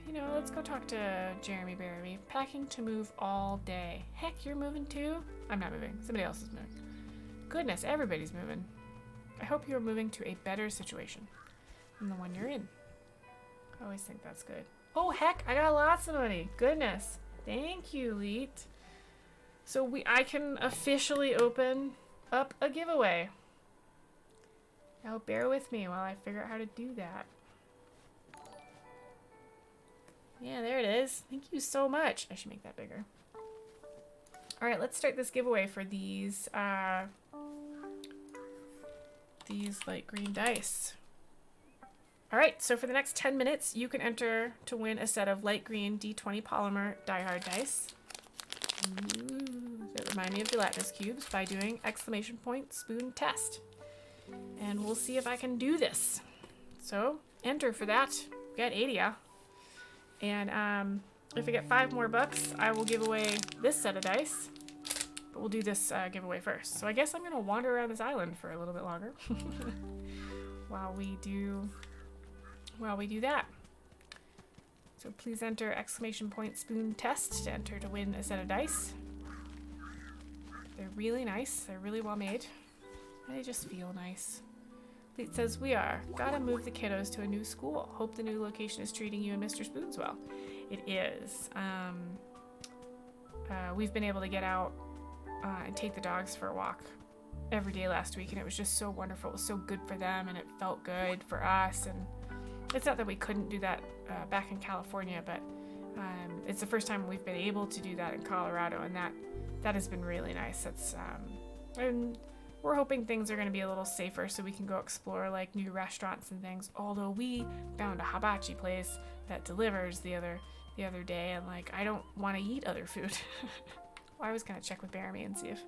A: you know, let's go talk to Jeremy Barrowby. Packing to move all day. Heck, you're moving too? I'm not moving. Somebody else is moving. Goodness, everybody's moving. I hope you're moving to a better situation than the one you're in. I always think that's good. Oh, heck, I got lots of money. Goodness. Thank you, Leet. So I can officially open up a giveaway. Now bear with me while I figure out how to do that. Yeah, there it is. Thank you so much. I should make that bigger. All right, let's start this giveaway for these light green dice. All right, so for the next 10 minutes, you can enter to win a set of light green D20 polymer die-hard dice. Ooh, that remind me of gelatinous cubes by doing ! spoon test. And we'll see if I can do this. So enter for that. Get 80. And if I get 5 more bucks, I will give away this set of dice. But we'll do this giveaway first. So I guess I'm gonna wander around this island for a little bit longer while we do that. So please enter ! spoon test to enter to win a set of dice. They're really nice. They're really well made. And they just feel nice. It says, gotta move the kiddos to a new school. Hope the new location is treating you and Mr. Spoons well. It is. We've been able to get out and take the dogs for a walk every day last week, and it was just so wonderful. It was so good for them, and it felt good for us. And it's not that we couldn't do that back in California, but it's the first time we've been able to do that in Colorado, and that has been really nice. And we're hoping things are going to be a little safer so we can go explore like new restaurants and things. Although we found a hibachi place that delivers the other day, and like I don't want to eat other food. Well, I was going to check with Baramy and see if.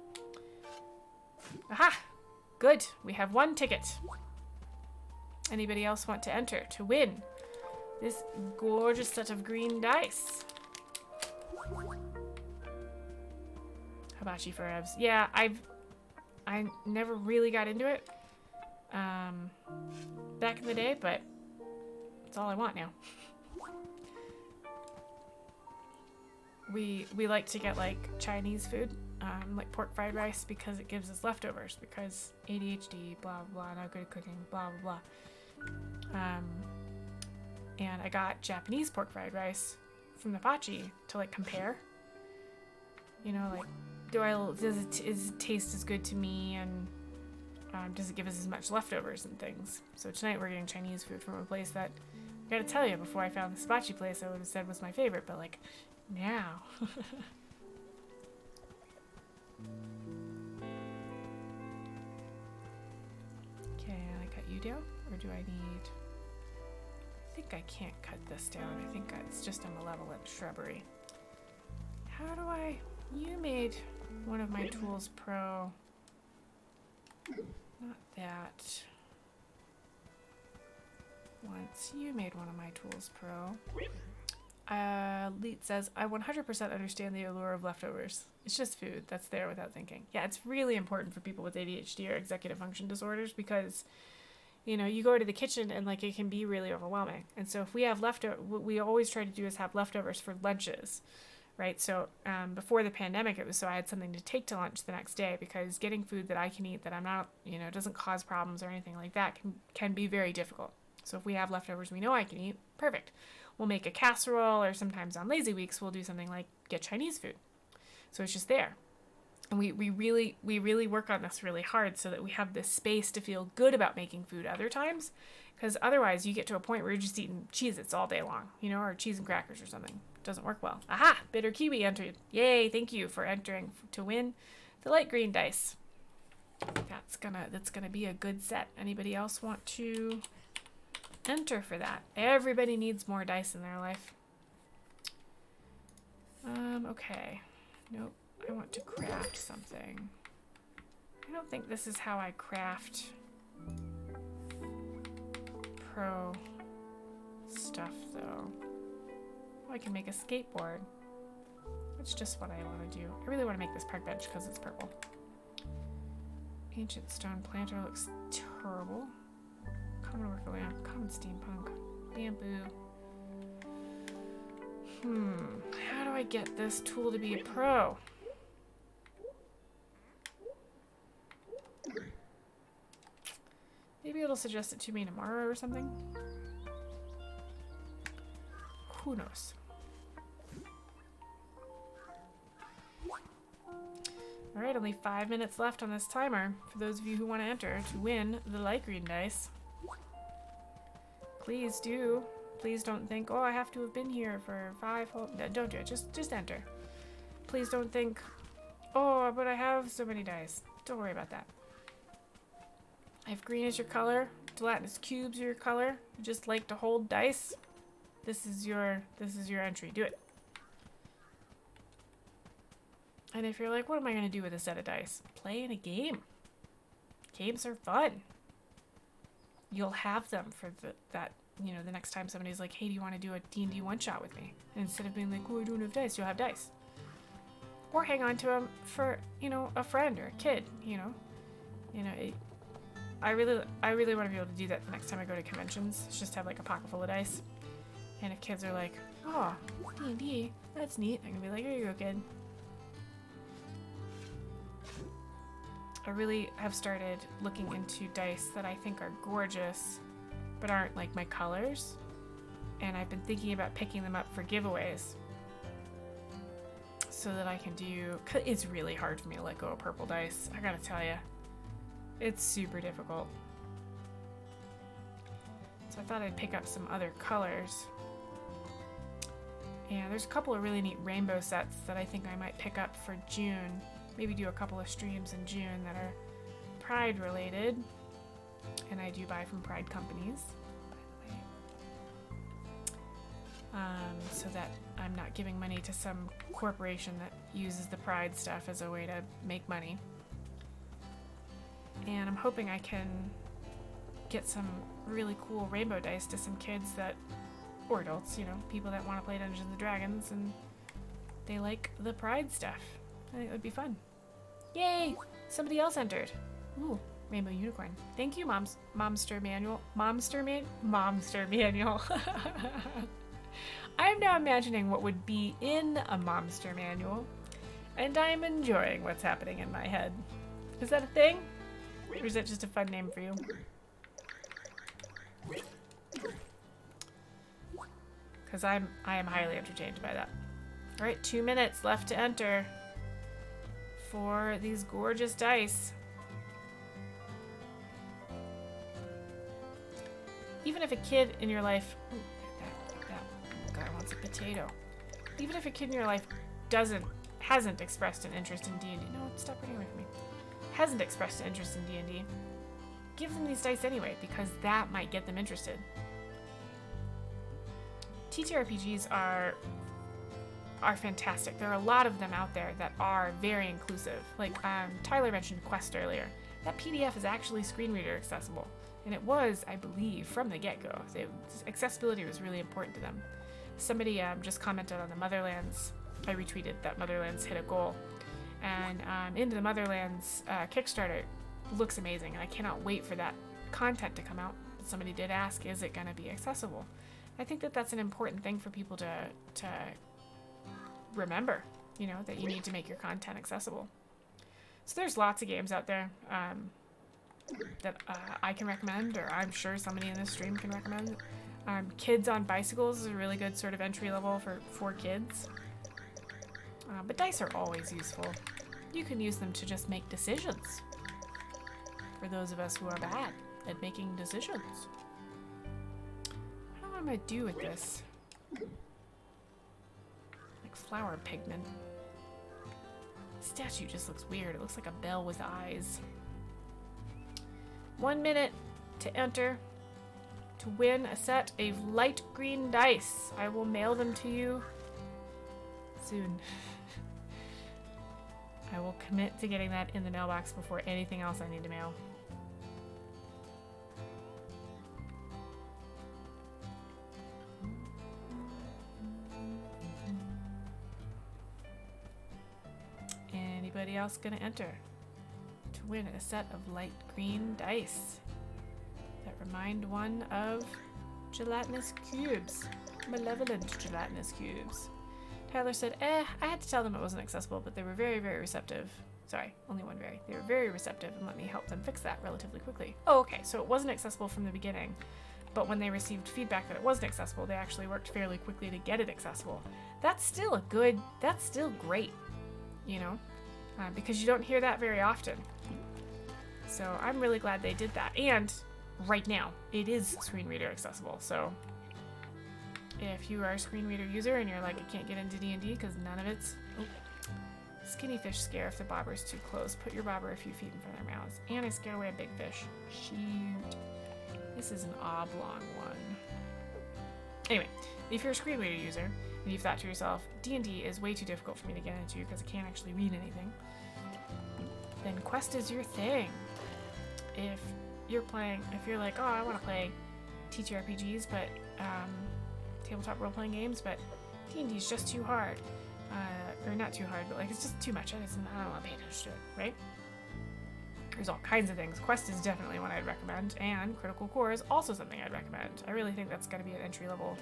A: Aha! Good. We have 1 ticket. Anybody else want to enter to win this gorgeous set of green dice? Hibachi for Evs. Yeah, I never really got into it back in the day, but it's all I want now. We like to get like Chinese food, like pork fried rice, because it gives us leftovers, because ADHD, blah blah, not good at cooking, blah blah blah. And I got Japanese pork fried rice from the Pachi to like compare. You know, like does it taste as good to me, and does it give us as much leftovers and things? So tonight we're getting Chinese food from a place that, I gotta tell you, before I found the hibachi place, I would have said was my favorite, but like now. Okay, I cut you down, or do I need? I think I can't cut this down. I think it's just a malevolent shrubbery. How do I? You made one of my tools pro. Not that. Once you made one of my tools pro. Leet says, I 100% understand the allure of leftovers. It's just food that's there without thinking. Yeah, it's really important for people with ADHD or executive function disorders, because you know, you go to the kitchen and like it can be really overwhelming. And so if we have what we always try to do is have leftovers for lunches. Right, so before the pandemic, it was so I had something to take to lunch the next day, because getting food that I can eat that I'm not, you know, doesn't cause problems or anything like that can be very difficult. So if we have leftovers we know I can eat, perfect. We'll make a casserole, or sometimes on lazy weeks we'll do something like get Chinese food. So it's just there. And we really work on this really hard so that we have this space to feel good about making food other times, because otherwise you get to a point where you're just eating Cheez-Its all day long, you know, or cheese and crackers or something. Doesn't work well. Aha! Bitter Kiwi entered. Yay! Thank you for entering to win the light green dice. That's gonna be a good set. Anybody else want to enter for that? Everybody needs more dice in their life. Okay. Nope. I want to craft something. I don't think this is how I craft pro stuff though. I can make a skateboard. That's just what I want to do. I really want to make this park bench because it's purple. Ancient stone planter looks terrible. Common worker lamp. Common steampunk. Bamboo. How do I get this tool to be a pro? Maybe it'll suggest it to me tomorrow or something. Who knows? Alright, only 5 minutes left on this timer for those of you who want to enter to win the light green dice. Please do. Please don't think, oh, I have to have been here for 5 whole... No, don't do it. Just enter. Please don't think, oh, but I have so many dice. Don't worry about that. If green is your color, gelatinous cubes are your color, you just like to hold dice, this is your entry. Do it. And if you're like, what am I going to do with a set of dice? Play in a game. Games are fun. You'll have them for the next time somebody's like, hey, do you want to do a D&D one-shot with me? And instead of being like, oh, I don't have dice, you'll have dice. Or hang on to them for, a friend or a kid, I really want to be able to do that the next time I go to conventions. It's just have like a pocket full of dice. And if kids are like, oh, D&D, that's neat, I can be like, here you go, kid. I really have started looking into dice that I think are gorgeous, but aren't like my colors. And I've been thinking about picking them up for giveaways. So that I can do, 'cause it's really hard for me to let go of purple dice, I gotta tell you. It's super difficult. So I thought I'd pick up some other colors. And there's a couple of really neat rainbow sets that I think I might pick up for June. Maybe do a couple of streams in June that are Pride related. And I do buy from Pride companies, by the way. So that I'm not giving money to some corporation that uses the Pride stuff as a way to make money. And I'm hoping I can get some really cool rainbow dice to some kids that, or adults, people that want to play Dungeons and Dragons and they like the Pride stuff. I think it would be fun. Yay! Somebody else entered. Ooh, rainbow unicorn. Thank you, Momster Manual. Momster Manual. I am now imagining what would be in a Momster Manual, and I'm enjoying what's happening in my head. Is that a thing? Or is that just a fun name for you? Because I am highly entertained by that. Alright, 2 minutes left to enter for these gorgeous dice. Even if a kid in your life... Ooh, that guy wants a potato. Even if a kid in your life hasn't expressed an interest in D&D... No, stop running away from me. Hasn't expressed an interest in D&D, give them these dice anyway, because that might get them interested. TTRPGs are fantastic. There are a lot of them out there that are very inclusive. Like Tyler mentioned Quest earlier. That PDF is actually screen reader accessible, and it was, I believe, from the get-go. Accessibility was really important to them. Somebody just commented on the Motherlands. I retweeted that Motherlands hit a goal. And Into the Motherlands Kickstarter looks amazing, and I cannot wait for that content to come out. But somebody did ask, is it going to be accessible? I think that that's an important thing for people to remember, that you need to make your content accessible. So there's lots of games out there that I can recommend, or I'm sure somebody in this stream can recommend. Kids on Bicycles is a really good sort of entry level for kids. But dice are always useful. You can use them to just make decisions. For those of us who are bad at making decisions. I don't know what I'm going to do with this. Like flower pigment. The statue just looks weird. It looks like a bell with eyes. 1 minute to enter to win a set of light green dice. I will mail them to you soon. I will commit to getting that in the mailbox before anything else I need to mail. Anybody else gonna enter to win a set of light green dice that remind one of Gelatinous cubes. Malevolent gelatinous cubes. Tyler said, I had to tell them it wasn't accessible, but they were very, very receptive. Sorry, only one very. They were very receptive and let me help them fix that relatively quickly. Oh, okay, so it wasn't accessible from the beginning, but when they received feedback that it wasn't accessible, they actually worked fairly quickly to get it accessible. That's still great, you know, because you don't hear that very often. So I'm really glad they did that. And right now, it is screen reader accessible, so if you are a screen reader user and you're like, I can't get into D&D because none of it's... Oh. Skinny fish scare if the bobber's too close. Put your bobber a few feet in front of their mouths. And I scared away a big fish. Shoot. This is an oblong one. Anyway, if you're a screen reader user and you've thought to yourself, D&D is way too difficult for me to get into because I can't actually read anything, then Quest is your thing. If you're like, oh, I want to play TTRPGs, but tabletop role-playing games, but D&D is just too hard. Or not too hard, but like it's just too much. I don't want to pay attention to it, right? There's all kinds of things. Quest is definitely one I'd recommend, and Critical Core is also something I'd recommend. I really think that's going to be an entry-level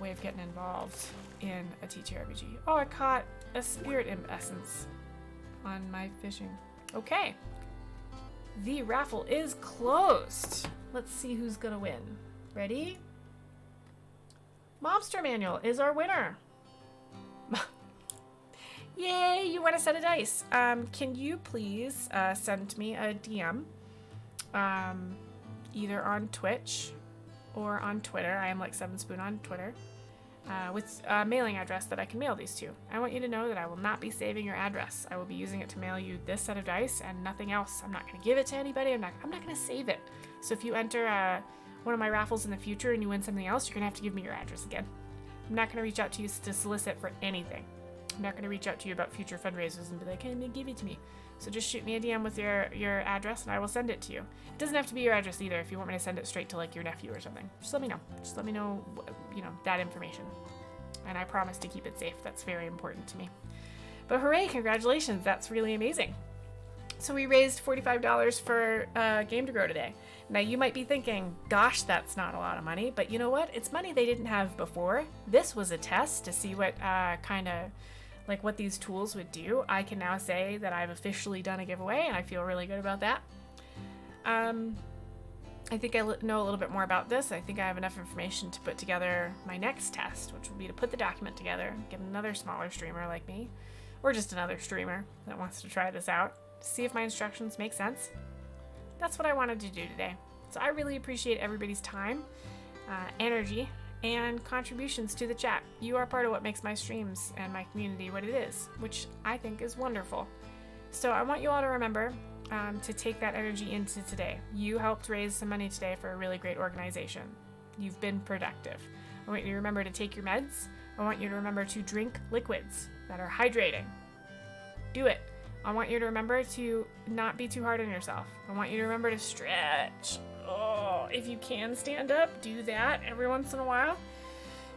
A: way of getting involved in a TTRPG. Oh, I caught a spirit imp essence on my fishing. Okay. The raffle is closed. Let's see who's going to win. Ready? Mobster Manual is our winner. Yay, you won a set of dice. Can you please send me a DM either on Twitch or on Twitter? I am like 7spoon on Twitter with a mailing address that I can mail these to. I want you to know that I will not be saving your address. I will be using it to mail you this set of dice and nothing else. I'm not going to give it to anybody. I'm not going to save it. So if you enter one of my raffles in the future and you win something else, you're going to have to give me your address again. I'm not going to reach out to you to solicit for anything. I'm not going to reach out to you about future fundraisers and be like, hey, give it to me. So just shoot me a DM with your address and I will send it to you. It doesn't have to be your address either if you want me to send it straight to like your nephew or something. Just let me know. Just let me know, that information. And I promise to keep it safe. That's very important to me. But hooray, congratulations. That's really amazing. So we raised $45 for GameToGrow today. Now you might be thinking, gosh, that's not a lot of money. But you know what? It's money they didn't have before. This was a test to see what what these tools would do. I can now say that I've officially done a giveaway and I feel really good about that. I think I know a little bit more about this. I think I have enough information to put together my next test, which will be to put the document together, get another smaller streamer like me, or just another streamer that wants to try this out, see if my instructions make sense. That's what I wanted to do today. So I really appreciate everybody's time, energy, and contributions to the chat. You are part of what makes my streams and my community what it is, which I think is wonderful. So I want you all to remember to take that energy into today. You helped raise some money today for a really great organization. You've been productive. I want you to remember to take your meds. I want you to remember to drink liquids that are hydrating. Do it. I want you to remember to not be too hard on yourself. I want you to remember to stretch. Oh, if you can stand up, do that every once in a while.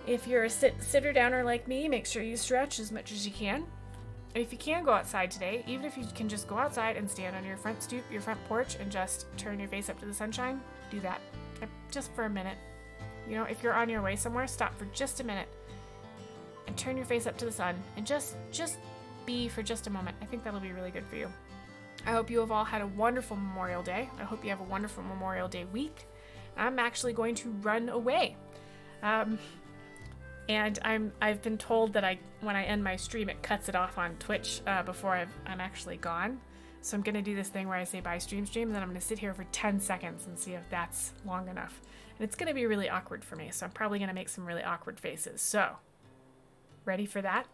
A: If you're a sitter downer like me, make sure you stretch as much as you can. And if you can go outside today, even if you can just go outside and stand on your front stoop, your front porch, and just turn your face up to the sunshine, do that. Just for a minute. If you're on your way somewhere, stop for just a minute and turn your face up to the sun and just be for just a moment. I think that'll be really good for you. I hope you have all had a wonderful Memorial Day. I hope you have a wonderful Memorial Day week. I'm actually going to run away. And I've been told that when I end my stream, it cuts it off on Twitch before I'm actually gone. So I'm going to do this thing where I say bye stream, and then I'm going to sit here for 10 seconds and see if that's long enough. And it's going to be really awkward for me, so I'm probably going to make some really awkward faces. So, ready for that?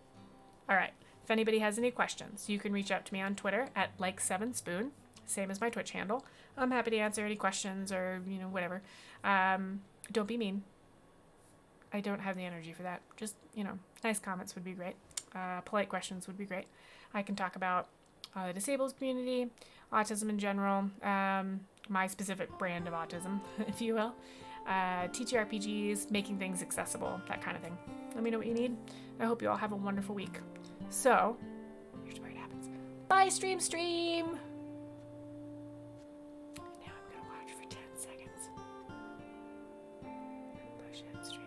A: All right. If anybody has any questions, you can reach out to me on Twitter at like7spoon, same as my Twitch handle. I'm happy to answer any questions or, whatever. Don't be mean. I don't have the energy for that. Just, nice comments would be great. Polite questions would be great. I can talk about the disabled community, autism in general, my specific brand of autism, if you will, TTRPGs, making things accessible, that kind of thing. Let me know what you need. I hope you all have a wonderful week. So, here's where it happens. Bye, stream! Now I'm going to watch for 10 seconds. Shit, straight.